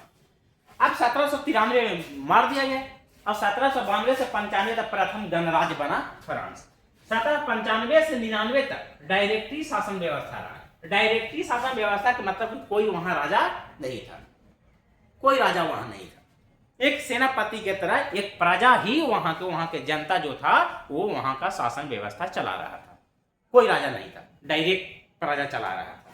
अब 1793 में मार दिया गया और 1792 से 95 तक प्रथम गणराज्य बना फ्रांस। 1795 से 99 तक डायरेक्टरी शासन व्यवस्था रहा। डायरेक्टरी शासन व्यवस्था का मतलब कोई वहां राजा नहीं था, कोई राजा वहां नहीं था। एक सेनापति के तरह एक प्रजा ही वहां के जनता जो था वो वहां का शासन व्यवस्था चला रहा था, कोई राजा नहीं था, डायरेक्ट प्रजा चला रहा था।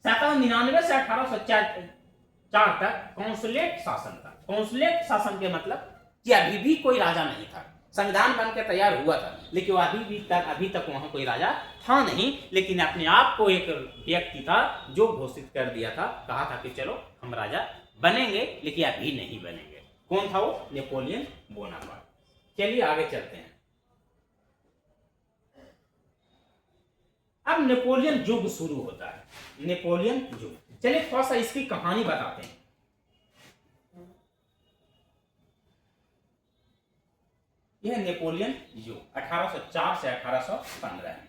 1799 से 1804 तक कॉन्सुलेट शासन था। कॉन्सुलेट शासन के मतलब कि अभी भी कोई राजा नहीं था। संविधान बनकर तैयार हुआ था लेकिन अभी तक वहां कोई राजा था नहीं, लेकिन अपने आप को एक व्यक्ति था जो घोषित कर दिया था, कहा था कि चलो हम राजा बनेंगे लेकिन अभी नहीं बनेंगे। कौन था वो? Napoleon Bonaparte. चलिए आगे चलते हैं। अब नेपोलियन युग शुरू होता है। नेपोलियन युग चलिए थोड़ा सा इसकी कहानी बताते हैं। यह नेपोलियन युग 1804 से 1815 है।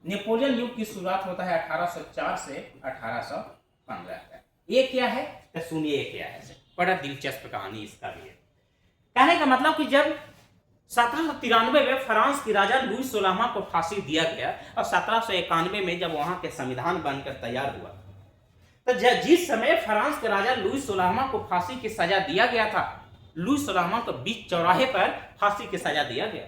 नेपोलियन युग की शुरुआत होता है 1804 से 1815 तक। ये क्या है तो सुनिए, ये क्या है। बड़ा दिलचस्प कहानी इसका भी है। कहने का मतलब कि जब 1793 में फ्रांस की राजा लुई 16वां को फांसी दिया गया और 1791 में जब वहां के संविधान बनकर तैयार हुआ, तो जिस समय फ्रांस के राजा लुई 16वां को फांसी की सजा दिया गया था, लुई 16वां को बीच चौराहे पर फांसी की सजा दिया गया।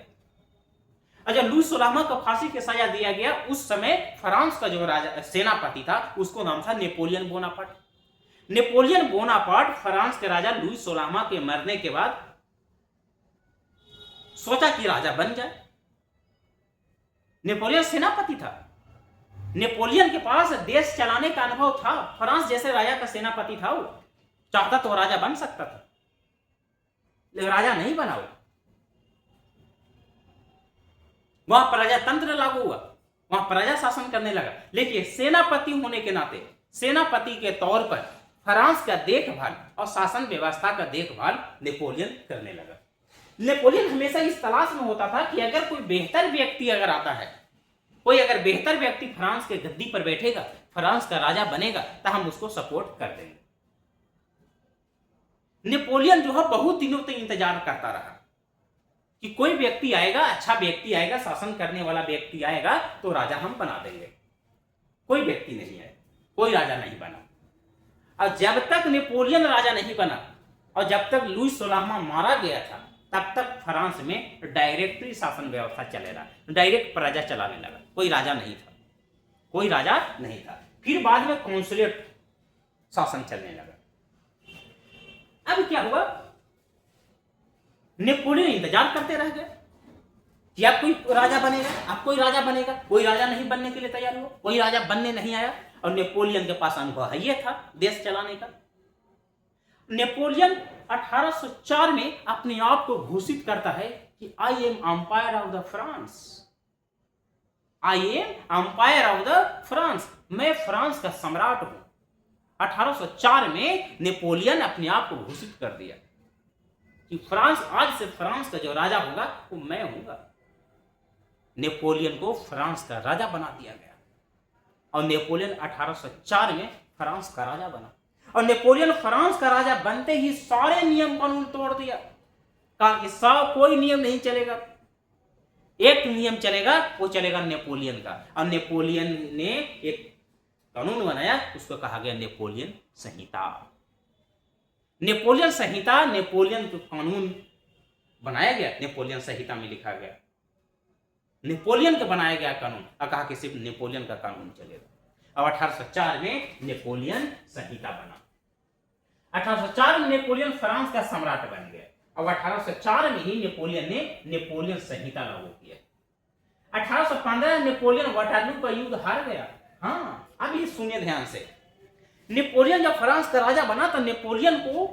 और जब लुई 16वां को फांसी की सजा दिया गया, उस समय फ्रांस का जो राजा सेनापति था उसको नाम था Napoleon Bonaparte. Napoleon Bonaparte France के राजा लुई 16वां के मरने के बाद सोचा कि राजा बन जाए। नेपोलियन सेनापति था, नेपोलियन के पास देश चलाने का अनुभव था। फ्रांस जैसे राजा का सेनापति था, वो चाहता तो राजा बन सकता था, लेकिन राजा नहीं बना। वो वहां प्रजातंत्र लागू हुआ, वहां प्रजा शासन करने लगा। लेकिन सेनापति होने के नाते, सेनापति के तौर पर फ्रांस का देखभाल और शासन व्यवस्था का देखभाल नेपोलियन करने लगा। नेपोलियन हमेशा इस तलाश में होता था कि अगर कोई बेहतर व्यक्ति अगर आता है, कोई अगर बेहतर व्यक्ति फ्रांस के गद्दी पर बैठेगा, फ्रांस का राजा बनेगा, तो हम उसको सपोर्ट कर देंगे। नेपोलियन जो है बहुत दिनों तक इंतजार करता रहा कि कोई व्यक्ति आएगा, अच्छा व्यक्ति आएगा, शासन करने वाला व्यक्ति आएगा तो राजा हम बना देंगे। कोई व्यक्ति नहीं आया, कोई राजा नहीं बना। और जब तक नेपोलियन राजा नहीं बना और जब तक लुई 16वां मारा गया था, तब तक फ्रांस में डायरेक्टरी शासन व्यवस्था चले रहा, डायरेक्ट प्रजा चलाने लगा। कोई राजा नहीं था, कोई राजा नहीं था। फिर बाद में कॉन्सुलेट शासन चलने लगा। अब क्या हुआ, नेपोलियन इंतजार करते रह गए कि अब कोई राजा बनेगा, अब कोई राजा बनेगा। कोई राजा नहीं बनने के लिए तैयार हुआ, कोई राजा बनने नहीं आया। और नेपोलियन के पास अनुभव है ये था देश चलाने का। नेपोलियन 1804 में अपने आप को घोषित करता है कि I am umpire of the France, I am umpire of the France, मैं फ्रांस का सम्राट हूं। 1804 में नेपोलियन अपने आप को घोषित कर दिया कि फ्रांस, आज से फ्रांस का जो राजा होगा वो मैं हूंगा। नेपोलियन को फ्रांस का राजा बना दिया गया और नेपोलियन 1804 में फ्रांस का राजा बना। और नेपोलियन फ्रांस का राजा बनते ही सारे नियम कानून तोड़ दिया, कहा कि कोई नियम नहीं चलेगा, एक नियम चलेगा, वो चलेगा नेपोलियन का। और नेपोलियन ने एक कानून बनाया, उसको कहा गया नेपोलियन संहिता। नेपोलियन संहिता, नेपोलियन का कानून बनाया गया, नेपोलियन संहिता में लिखा गया, नेपोलियन का बनाया गया कानून, और कहा कि सिर्फ नेपोलियन का कानून चलेगा। अब 1804 में नेपोलियन संहिता बना। 1804 में नेपोलियन फ्रांस का सम्राट बन गया। अब 1804 में ही नेपोलियन ने नेपोलियन संहिता लागू किया। 1815 में नेपोलियन वाटरलू का युद्ध हार गया। हाँ, अब ये सुनिए ध्यान से। नेपोलियन जब फ्रांस का राजा बना तो नेपोलियन को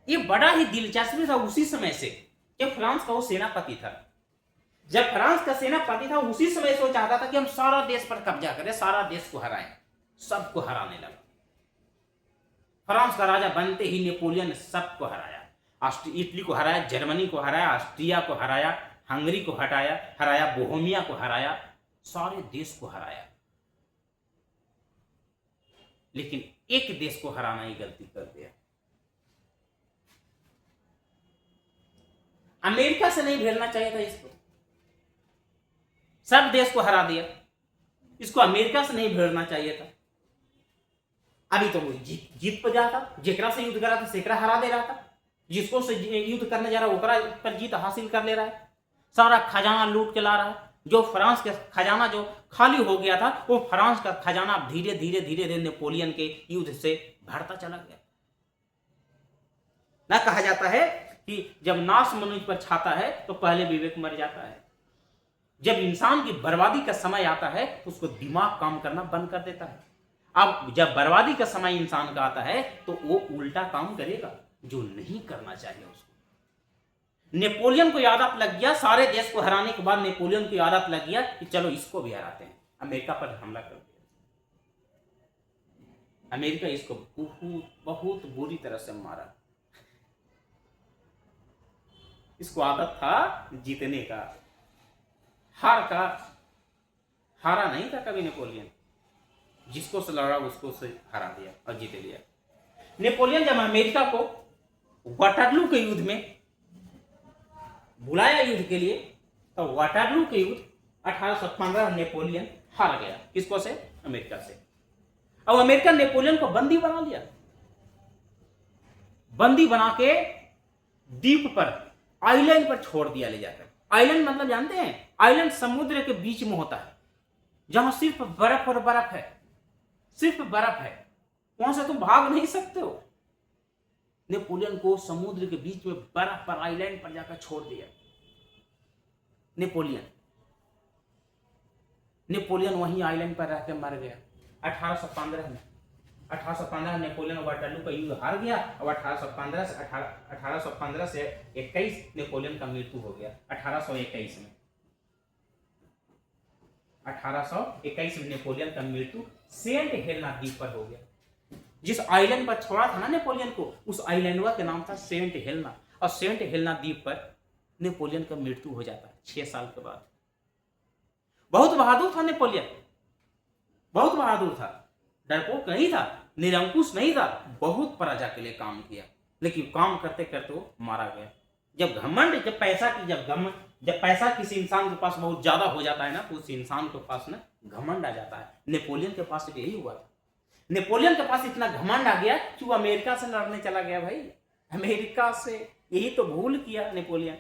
ये बड़ा ही दिलचस्पी था उसी समय से, जब फ्रांस का वो सेनापति था। जब फ्रांस का सेनापति था उसी समय से वो चाहता था कि हम सारा देश पर कब्जा करें, सारा देश को हराएं, सबको हराने लगा। फ्रांस का राजा बनते ही नेपोलियन ने सबको हराया, इटली को हराया, जर्मनी को हराया, ऑस्ट्रिया को हराया, हंगरी को हराया, बोहेमिया को हराया, सारे देश को हराया। लेकिन एक देश को हराना ही गलती कर दिया। अमेरिका से नहीं भेजना चाहिए था इसको, सब देश को हरा दिया। इसको अमेरिका से नहीं भेड़ना चाहिए था। अभी तो वो जीत पर जाता, जेकरा से युद्ध करा था सेकरा हरा दे रहा था, जिसको से युद्ध करने जा रहा है ओकरा पर जीत हासिल कर ले रहा है, सारा खजाना लूट के ला रहा है। जो फ्रांस के खजाना जो खाली हो गया था, वो फ्रांस का खजाना धीरे धीरे नेपोलियन के युद्ध से भरता चला गया। ना कहा जाता है कि जब नाश मनुष्य पर छाता है तो पहले विवेक मर जाता है। जब इंसान की बर्बादी का समय आता है तो उसको दिमाग काम करना बंद कर देता है। अब जब बर्बादी का समय इंसान का आता है तो वो उल्टा काम करेगा जो नहीं करना चाहिए उसको। नेपोलियन को आदत लग गया, सारे देश को हराने के बाद नेपोलियन को आदत लग गया कि चलो इसको भी हराते हैं। अमेरिका पर हमला कर दिया। अमेरिका इसको बहुत बहुत बुरी तरह से मारा। इसको आदत था जीतने का, हार का। हारा नहीं था कभी नेपोलियन, जिसको से लड़ा उसको से हरा दिया और जीत लिया। नेपोलियन जब अमेरिका को वाटरलू के युद्ध में बुलाया युद्ध के लिए, तो वाटरलू के युद्ध 1815 नेपोलियन हार गया। किसको से? अमेरिका से। अब अमेरिका नेपोलियन को बंदी बना लिया। बंदी बना के द्वीप पर, आइलैंड पर छोड़ दिया ले जाकर। आइलैंड मतलब जानते हैं? आइलैंड समुद्र के बीच में होता है, जहां सिर्फ बर्फ और बर्फ है, सिर्फ बर्फ है, वहां से तुम भाग नहीं सकते हो। नेपोलियन को समुद्र के बीच में बर्फ पर आइलैंड पर जाकर छोड़ दिया। नेपोलियन वहीं आइलैंड पर रहकर मर गया 1815 में। 1815 नेपोलियन वाटरलू का युद्ध हार गया। और 1815 से 21 नेपोलियन का मृत्यु हो गया। 1821 में 1821 में नेपोलियन का मृत्यु सेंट हेलेना द्वीप पर हो गया। जिस आइलैंड पर छोड़ा था ना नेपोलियन को, उस आइलैंड का नाम था सेंट हेलेना। और सेंट हेलेना द्वीप पर नेपोलियन का मृत्यु हो जाता है 6 साल के बाद। बहुत बहादुर था नेपोलियन, बहुत बहादुर था, डरपोक नहीं था, निरंकुश नहीं था, बहुत प्रजा के लिए काम किया। लेकिन काम करते करते वो मारा गया। जब घमंड, जब पैसा किसी इंसान के पास बहुत ज्यादा हो जाता है ना, तो उस इंसान के पास ना घमंड आ जाता है। नेपोलियन के पास यही हुआ था। नेपोलियन के पास इतना घमंड आ गया कि वो अमेरिका से लड़ने चला गया। भाई अमेरिका से, यही तो भूल किया नेपोलियन।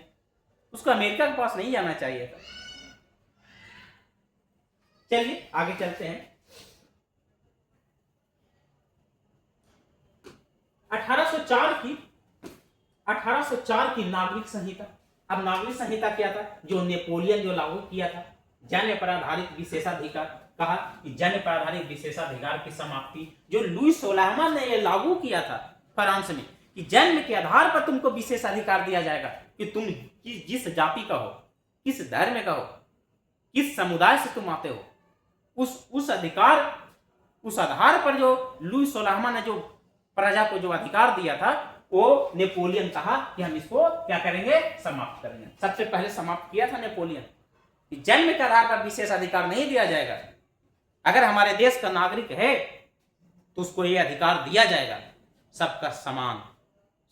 उसको अमेरिका के पास नहीं जाना चाहिए था। चलिए आगे चलते हैं। 1804 की नागरिक संहिता। अब नागरिक संहिता क्या था? जो नेपोलियन जो लागू किया था, जन्म पर आधारित विशेषाधिकार। कहा कि जन्म पर आधारित विशेषाधिकार की समाप्ति, जो लुई 16वां ने ये लागू किया था फ्रांस में, कि जन्म के आधार पर तुमको विशेषाधिकार दिया जाएगा कि तुम जिस जाति का हो, किस धर्म का हो, किस समुदाय से तुम आते हो, उस आधार पर जो लुई 16वां ने जो प्रजा को जो अधिकार दिया था, वो नेपोलियन कहा कि हम इसको क्या करेंगे? समाप्त करेंगे। सबसे पहले समाप्त किया था नेपोलियन कि जन्म के आधार पर विशेष अधिकार नहीं दिया जाएगा। अगर हमारे देश का नागरिक है तो उसको यह अधिकार दिया जाएगा, सबका समान,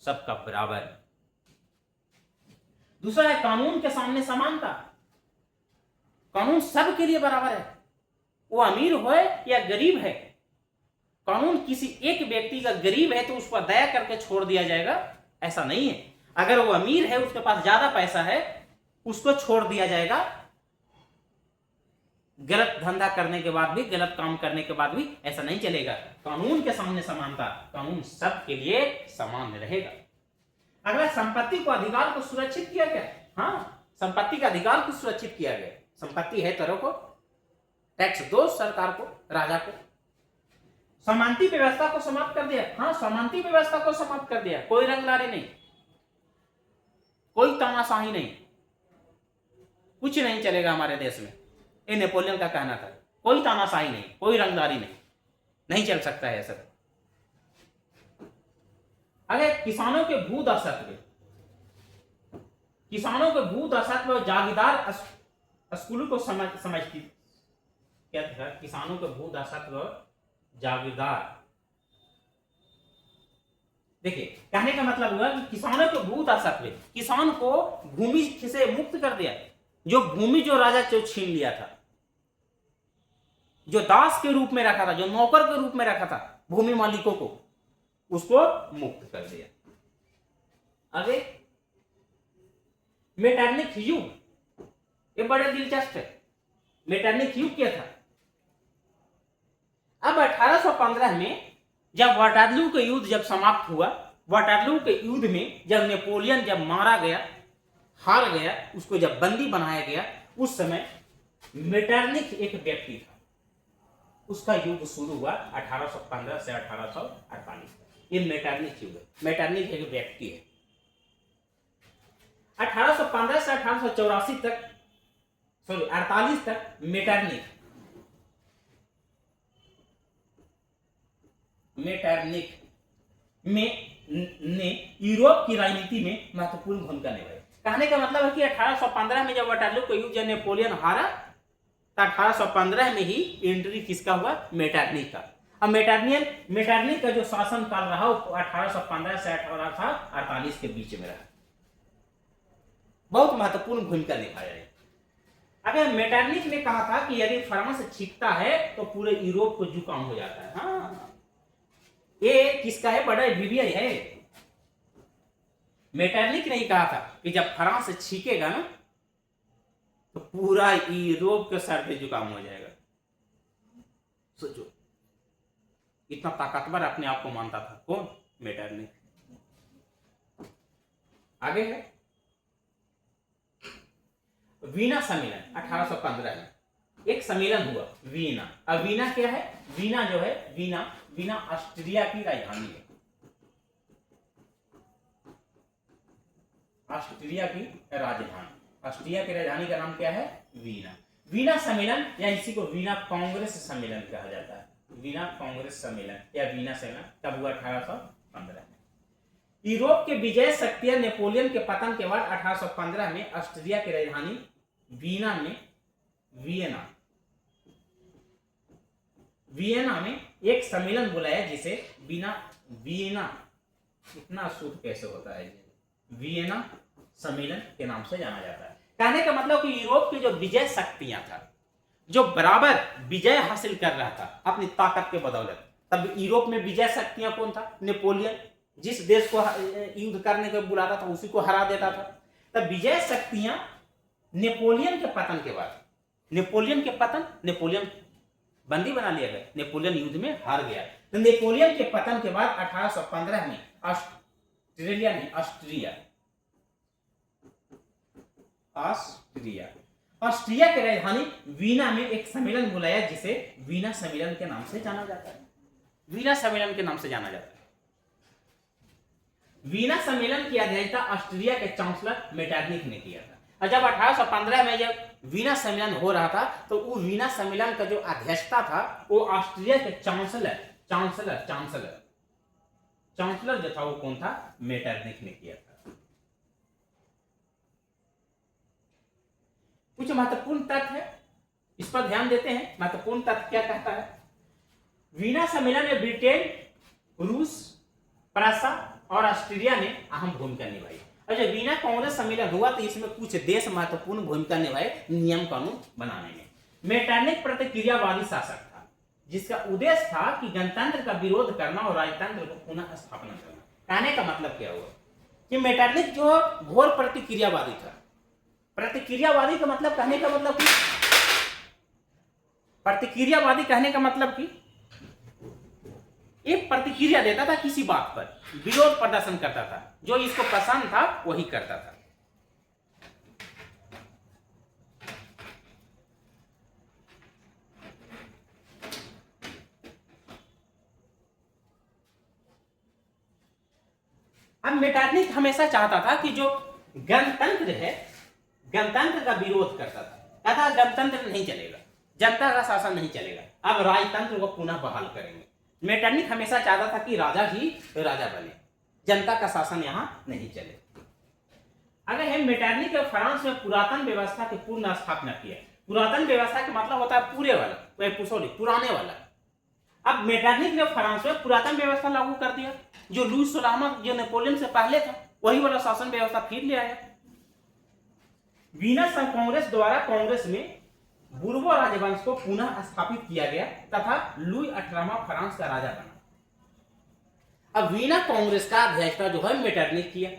सबका बराबर। दूसरा है कानून के सामने समानता। कानून सबके लिए बराबर है, वो अमीर हो या गरीब है। कानून किसी एक व्यक्ति का गरीब है तो उस पर दया करके छोड़ दिया जाएगा, ऐसा नहीं है। अगर वो अमीर है, उसके पास ज्यादा पैसा है, उसको छोड़ दिया जाएगा। गलत धंधा करने के बाद भी, गलत काम करने के बाद भी ऐसा नहीं चलेगा। कानून के सामने समानता, कानून सबके लिए समान रहेगा। अगला, संपत्ति को अधिकार को सुरक्षित किया गया। हाँ, संपत्ति का अधिकार को सुरक्षित किया गया। संपत्ति है तो रखो, टैक्स दो सरकार को, राजा को। समानती व्यवस्था को समाप्त कर दिया। हाँ, समानती व्यवस्था को समाप्त कर दिया। कोई रंगदारी नहीं, कोई तानाशाही नहीं, कुछ नहीं चलेगा हमारे देश में। ये नेपोलियन का कहना था। कोई तानाशाही नहीं, कोई रंगदारी नहीं, नहीं चल सकता है ऐसा। अगर किसानों के भू दासत्व, किसानों के भू दासत्व जागीरदार स्कूलों को समझती क्या था? किसानों के भू दासत्व जागीरदार। देखिए, कहने का मतलब हुआ कि किसानों के भू दासत्व, किसान को भूमि से मुक्त कर दिया। जो भूमि जो राजा जो छीन लिया था, जो दास के रूप में रखा था, जो नौकर के रूप में रखा था भूमि मालिकों को, उसको मुक्त कर दिया। आगे मेटरनिक युग, ये बड़े दिलचस्प है। मेटरनिक युग क्या था? अब 1815 में जब वाटरलू का युद्ध जब समाप्त हुआ, वाटरलू के युद्ध में जब नेपोलियन जब मारा गया, हार गया, उसको जब बंदी बनाया गया, उस समय मेटरनिक एक व्यक्ति था। उसका युग शुरू हुआ 1815 से 1848। ये मेटरनिक युग है। मेटरनिक एक व्यक्ति है। 1815 से 1884 तक, सॉरी 48 तक मेटरनिख में ने यूरोप की राजनीति में महत्वपूर्ण भूमिका निभाई। कहने का मतलब है कि 1815 में जब वाटरलू को युद्ध नेपोलियन हारा तो 1815 में ही एंट्री किसका हुआ, मेटरनिख का। अब मेटरनिख का जो शासन काल रहा वो 1815 से 1848 के बीच में रहा, बहुत महत्वपूर्ण भूमिका निभाया है। अगर मेटरनिख ने कहा था कि यदि फ्रांस छिपता है तो पूरे यूरोप को जुकाम हो जाता है। हाँ, ये किसका है, बड़ा विवियन है। मेटरनिख ने ही कहा था कि जब फ्रांस छीकेगा ना तो पूरा यूरोप के सर्दी जुकाम हो जाएगा। सोचो, इतना ताकतवर अपने आप को मानता था कौन, मेटरनिख। आगे है वीना सम्मेलन 1815 में एक सम्मेलन हुआ वीना। अब वीना क्या है, वीना जो है, वीना ऑस्ट्रिया की राजधानी है। ऑस्ट्रिया की राजधानी का नाम क्या है, वीना। वीना सम्मेलन या इसी को वीना कांग्रेस सम्मेलन कहा जाता है। वीना कांग्रेस सम्मेलन या वीना सम्मेलन कब हुआ, 1815 में। यूरोप के विजय शक्तियां नेपोलियन के पतन के बाद 1815 में ऑस्ट्रिया की राजधानी वियना में एक सम्मेलन बुलाया जिसे वीना इतना शुद्ध कैसे होता है, वियना सम्मेलन के नाम से जाना जाता है। कहने का मतलब कि यूरोप की जो विजय शक्तियां था, जो बराबर विजय हासिल कर रहा था अपनी ताकत के बदौलत, तब यूरोप में विजय शक्तियां कौन था, नेपोलियन। जिस देश को युद्ध करने को बुलाता था उसी को हरा देता था। तब विजय शक्तियां नेपोलियन के पतन के बाद, नेपोलियन बंदी बना लिया गया, नेपोलियन युद्ध में हार गया। तो नेपोलियन के पतन के बाद 1815 में ऑस्ट्रिया की राजधानी वीना में एक सम्मेलन बुलाया जिसे वीना सम्मेलन के नाम से जाना जाता है। वीना सम्मेलन के नाम से जाना जाता है। वीना सम्मेलन की अध्यक्षता ऑस्ट्रिया के चांसलर मेटरनिख ने किया था। और जब 1815 में जब वीना सम्मेलन हो रहा था तो वो वीना सम्मेलन का जो अध्यक्षता था वो ऑस्ट्रिया के चांसलर जो था वो कौन था, मेटरनिख ने किया था। कुछ महत्वपूर्ण तथ्य है, इस पर ध्यान देते हैं। महत्वपूर्ण तथ्य क्या कहता है, वीना सम्मेलन में ब्रिटेन, रूस, फ्रांस और ऑस्ट्रिया ने अहम भूमिका निभाई। और जब वीना कांग्रेस सम्मेलन हुआ तो इसमें कुछ देश महत्वपूर्ण भूमिका निभाए नियम कानून बनाने में। मेटरनिख प्रतिक्रियावादी शासक था जिसका उद्देश्य था कि गणतंत्र का विरोध करना और राजतंत्र को पुनः स्थापना करना। कहने का मतलब क्या हुआ कि मेटरनिख जो घोर प्रतिक्रियावादी था। प्रतिक्रियावादी का मतलब, कहने का मतलब कि प्रतिक्रियावादी कहने का मतलब कि एक प्रतिक्रिया देता था किसी बात पर, विरोध प्रदर्शन करता था, जो इसको पसंद था वही करता था। अब मेटरनिख हमेशा चाहता था कि जो गणतंत्र है, गणतंत्र का विरोध करता था। कहता गणतंत्र नहीं चलेगा, जनता का शासन नहीं चलेगा, अब राजतंत्र को पुनः बहाल करेंगे। मेटरनिख हमेशा चाहता था कि राजा ही राजा बने, जनता का शासन यहाँ नहीं चले। अगर हम मेटरनिख ने फ्रांस में पुरातन व्यवस्था की पूर्ण स्थापना किया। पुरातन व्यवस्था का मतलब होता है पूरे वाला, पुराने वाला। अब मेटरनिख ने फ्रांस में पुरातन व्यवस्था लागू कर दिया, जो लुई 16वां जो नेपोलियन से पहले था वही वाला शासन व्यवस्था फिर ले आया। वीना कांग्रेस द्वारा कांग्रेस में बुर्बो राजवंश को पुनः स्थापित किया गया तथा लुई 18वां फ्रांस का राजा बना। अब वीना कांग्रेस का अध्यक्षता जो है मेटरनिख किया।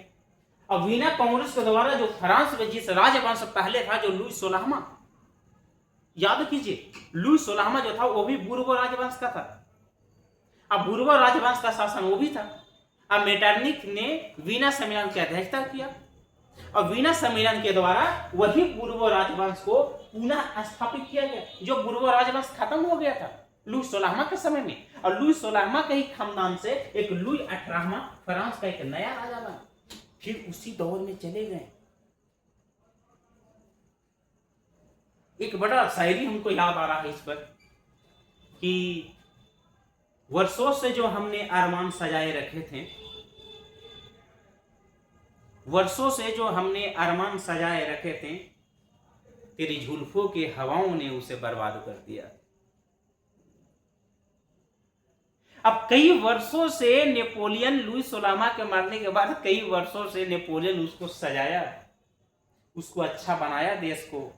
अब वीना कांग्रेस के द्वारा जो फ्रांस में जिस राजवंश पहले था, जो लुई 16वां, याद कीजिए लुई 16वां जो था वो भी बुर्बो राजवंश का था। अब बुर्बो राजवंश का शासन वो भी था। अब मेटरनिख ने वीना सम्मेलन की अध्यक्षता किया और वीना सम्मेलन के द्वारा वही बुर्बो राजवंश को पुनः स्थापित किया गया, जो बुर्बो राजवंश खत्म हो गया था लुई 16वां के समय में। और लुई 16वां के ही खानदान से एक लुई 18वां फ्रांस का एक नया राजा बना। फिर उसी दौर में चले गए एक बड़ा शायरी हमको याद आ रहा है इस पर कि वर्षों से जो हमने अरमान सजाए रखे थे, वर्षों से जो हमने अरमान सजाए रखे थे, तेरी जुल्फों की हवाओं ने उसे बर्बाद कर दिया। अब कई वर्षों से नेपोलियन लुईस सोलामा के मरने के बाद कई वर्षों से नेपोलियन उसको सजाया, उसको अच्छा बनाया, देश को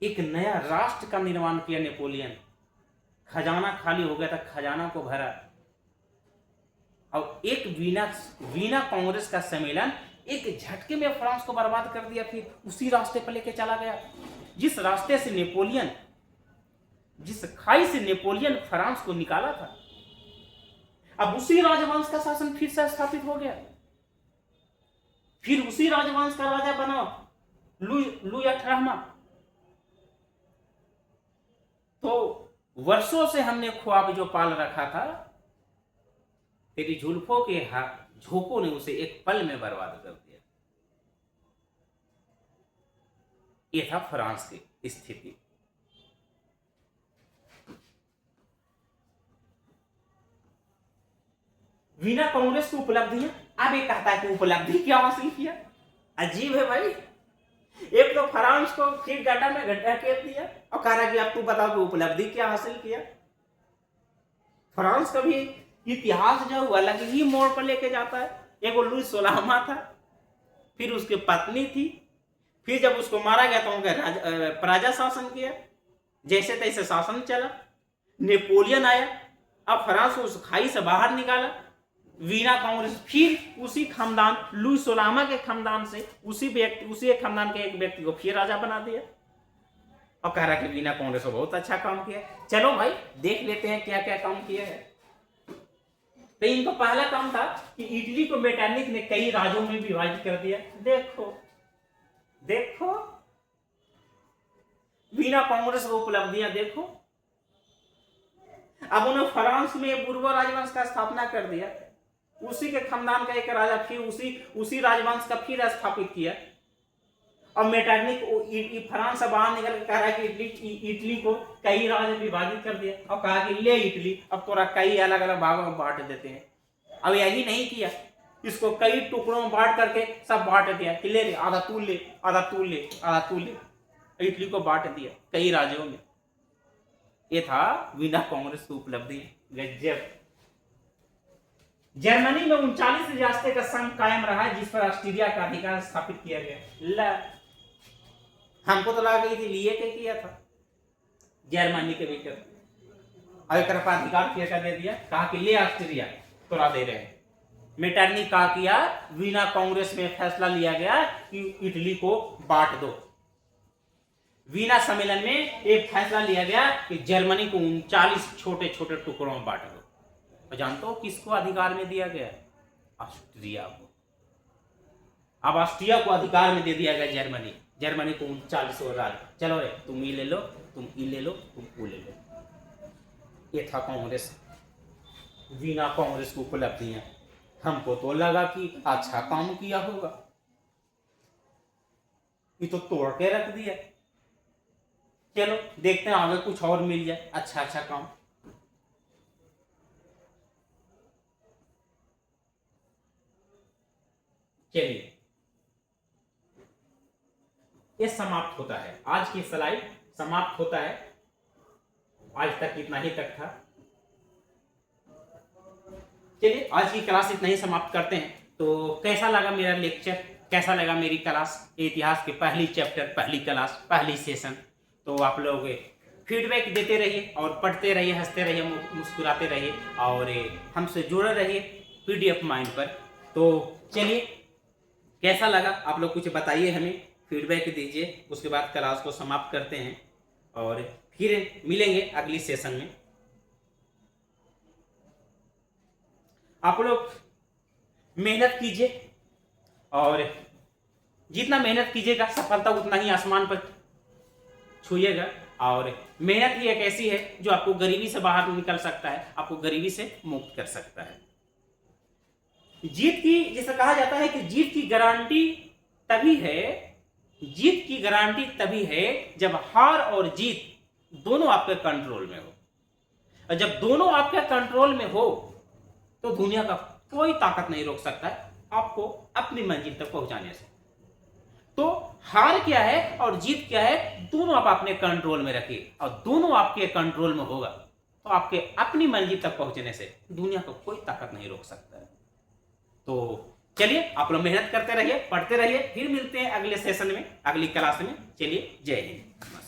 एक नया राष्ट्र का निर्माण किया नेपोलियन। खजाना खाली हो गया था, खजाना को भरा। और एक वीना कांग्रेस का सम्मेलन एक झटके में फ्रांस को बर्बाद कर दिया, फिर उसी रास्ते पर लेके चला गया जिस रास्ते से नेपोलियन, जिस खाई से नेपोलियन फ्रांस को निकाला था। अब उसी राजवंश का शासन फिर से स्थापित हो गया, फिर उसी राजवंश का राजा बना लुई 18वां। तो वर्षों से हमने ख्वाब जो पाल रखा था, तेरी जुल्फों के झोंकों ने उसे एक पल में बर्बाद कर दिया। यह था फ्रांस की स्थिति। वीना कांग्रेस की उपलब्धियां, अब एक कहता है कि उपलब्धि क्या हासिल किया। अजीब है भाई, एक तो फ्रांस को फिर गड्ढा में गड्ढा खेल दिया और कह रहा कि अब तू बताओ कि उपलब्धि क्या हासिल किया। फ्रांस का भी इतिहास जो अलग ही मोड़ पर लेके जाता है। एक वो लुईस सोलामा था, फिर उसकी पत्नी थी, फिर जब उसको मारा गया तो उनका प्रजा शासन किया, जैसे तैसे शासन चला। नेपोलियन आया, अब फ्रांस को उस खाई से बाहर निकाला। वीना कांग्रेस फिर उसी खानदान लुईस सोलामा के खानदान से उसी एक खानदान के एक व्यक्ति को फिर राजा बना दिया और कह रहा कि वीना कांग्रेस को बहुत अच्छा काम किया। चलो भाई देख लेते हैं क्या क्या काम किया है। तो इनका पहला काम था कि इटली को मेटरनिक ने कई राज्यों में विभाजित कर दिया। देखो देखो वीना कांग्रेस की उपलब्धियां देखो। अब उन्होंने फ्रांस में बुर्बो राजवंश का स्थापना कर दिया, उसी के खानदान का एक राजा फिर उसी राजवंश का फिर स्थापित किया। और मेटरनिक फ्रांस से बाहर निकल कर कह रहा है कि इटली को कई राज्य विभाजित कर दिया और कहा कि ले इटली अब थोड़ा कई अलग अलग भागों में बांट देते हैं। अब यही नहीं किया, इसको कई टुकड़ों में बांट करके सब बांट दिया कि ले आधा तू ले, आधा तू ले, आधा तू ले। इटली को बांट दिया कई राज्यों में। ये था वीना कांग्रेस की उपलब्धि। गजब। जर्मनी में 39 रियासतें का संघ कायम रहा जिस पर ऑस्ट्रिया का अधिकार स्थापित किया गया। हमको तो लगा कि लिए के किया था, जर्मनी के भीतर एक अधिकार क्या दे दिया, कहा कि ले ऑस्ट्रिया तोड़ा दे रहे हैं। मेटरनिक का किया, वीना कांग्रेस में फैसला लिया गया कि इटली को बांट दो। वीना सम्मेलन में एक फैसला लिया गया कि जर्मनी को 39 छोटे छोटे टुकड़ों में बांट दो। और जानते हो किसको अधिकार में दिया गया? ऑस्ट्रिया को। अब ऑस्ट्रिया को अधिकार में दे दिया गया जर्मनी को 39 राज्य। चलो रे, तुम ये ले लो, तुम ये ले लो, तुम वो ले लो। ये था कांग्रेस, वीना कांग्रेस की उपलब्धियां। हमको तो लगा कि अच्छा काम किया होगा, ये तो तोड़ के रख दिया। चलो देखते हैं आगे कुछ और मिल जाए अच्छा अच्छा काम। चलिए ये समाप्त होता है, आज की स्लाइड समाप्त होता है। आज तक इतना ही तक था। चलिए आज की क्लास इतना ही समाप्त करते हैं। तो कैसा लगा मेरा लेक्चर, कैसा लगा मेरी क्लास, इतिहास की पहली चैप्टर, पहली क्लास, पहली सेशन। तो आप लोग फीडबैक देते रहिए और पढ़ते रहिए, हंसते रहिए, मुस्कुराते रहिए और हमसे जुड़े रहिए PDF माइंड पर। तो चलिए कैसा लगा आप लोग कुछ बताइए, हमें फीडबैक दीजिए। उसके बाद क्लास को समाप्त करते हैं और फिर मिलेंगे अगली सेशन में। आप लोग मेहनत कीजिए और जितना मेहनत कीजिएगा सफलता उतना ही आसमान पर छूइएगा। और मेहनत ही एक ऐसी है जो आपको गरीबी से बाहर निकल सकता है, आपको गरीबी से मुक्त कर सकता है। जीत की, जिसे कहा जाता है कि जीत की गारंटी तभी है जीत की गारंटी तभी है जब हार और जीत दोनों आपके कंट्रोल में हो, और जब दोनों आपके कंट्रोल में हो तो दुनिया का कोई ताकत नहीं रोक सकता है आपको अपनी मंजिल तक पहुंचाने से। तो हार क्या है और जीत क्या है, दोनों आप अपने कंट्रोल में रखिए, और दोनों आपके कंट्रोल में होगा तो आपके अपनी मंजिल तक पहुंचने से दुनिया को कोई ताकत नहीं रोक सकता है। तो चलिए आप लोग मेहनत करते रहिए, पढ़ते रहिए, फिर मिलते हैं अगले सेशन में, अगली क्लास में। चलिए, जय हिंद।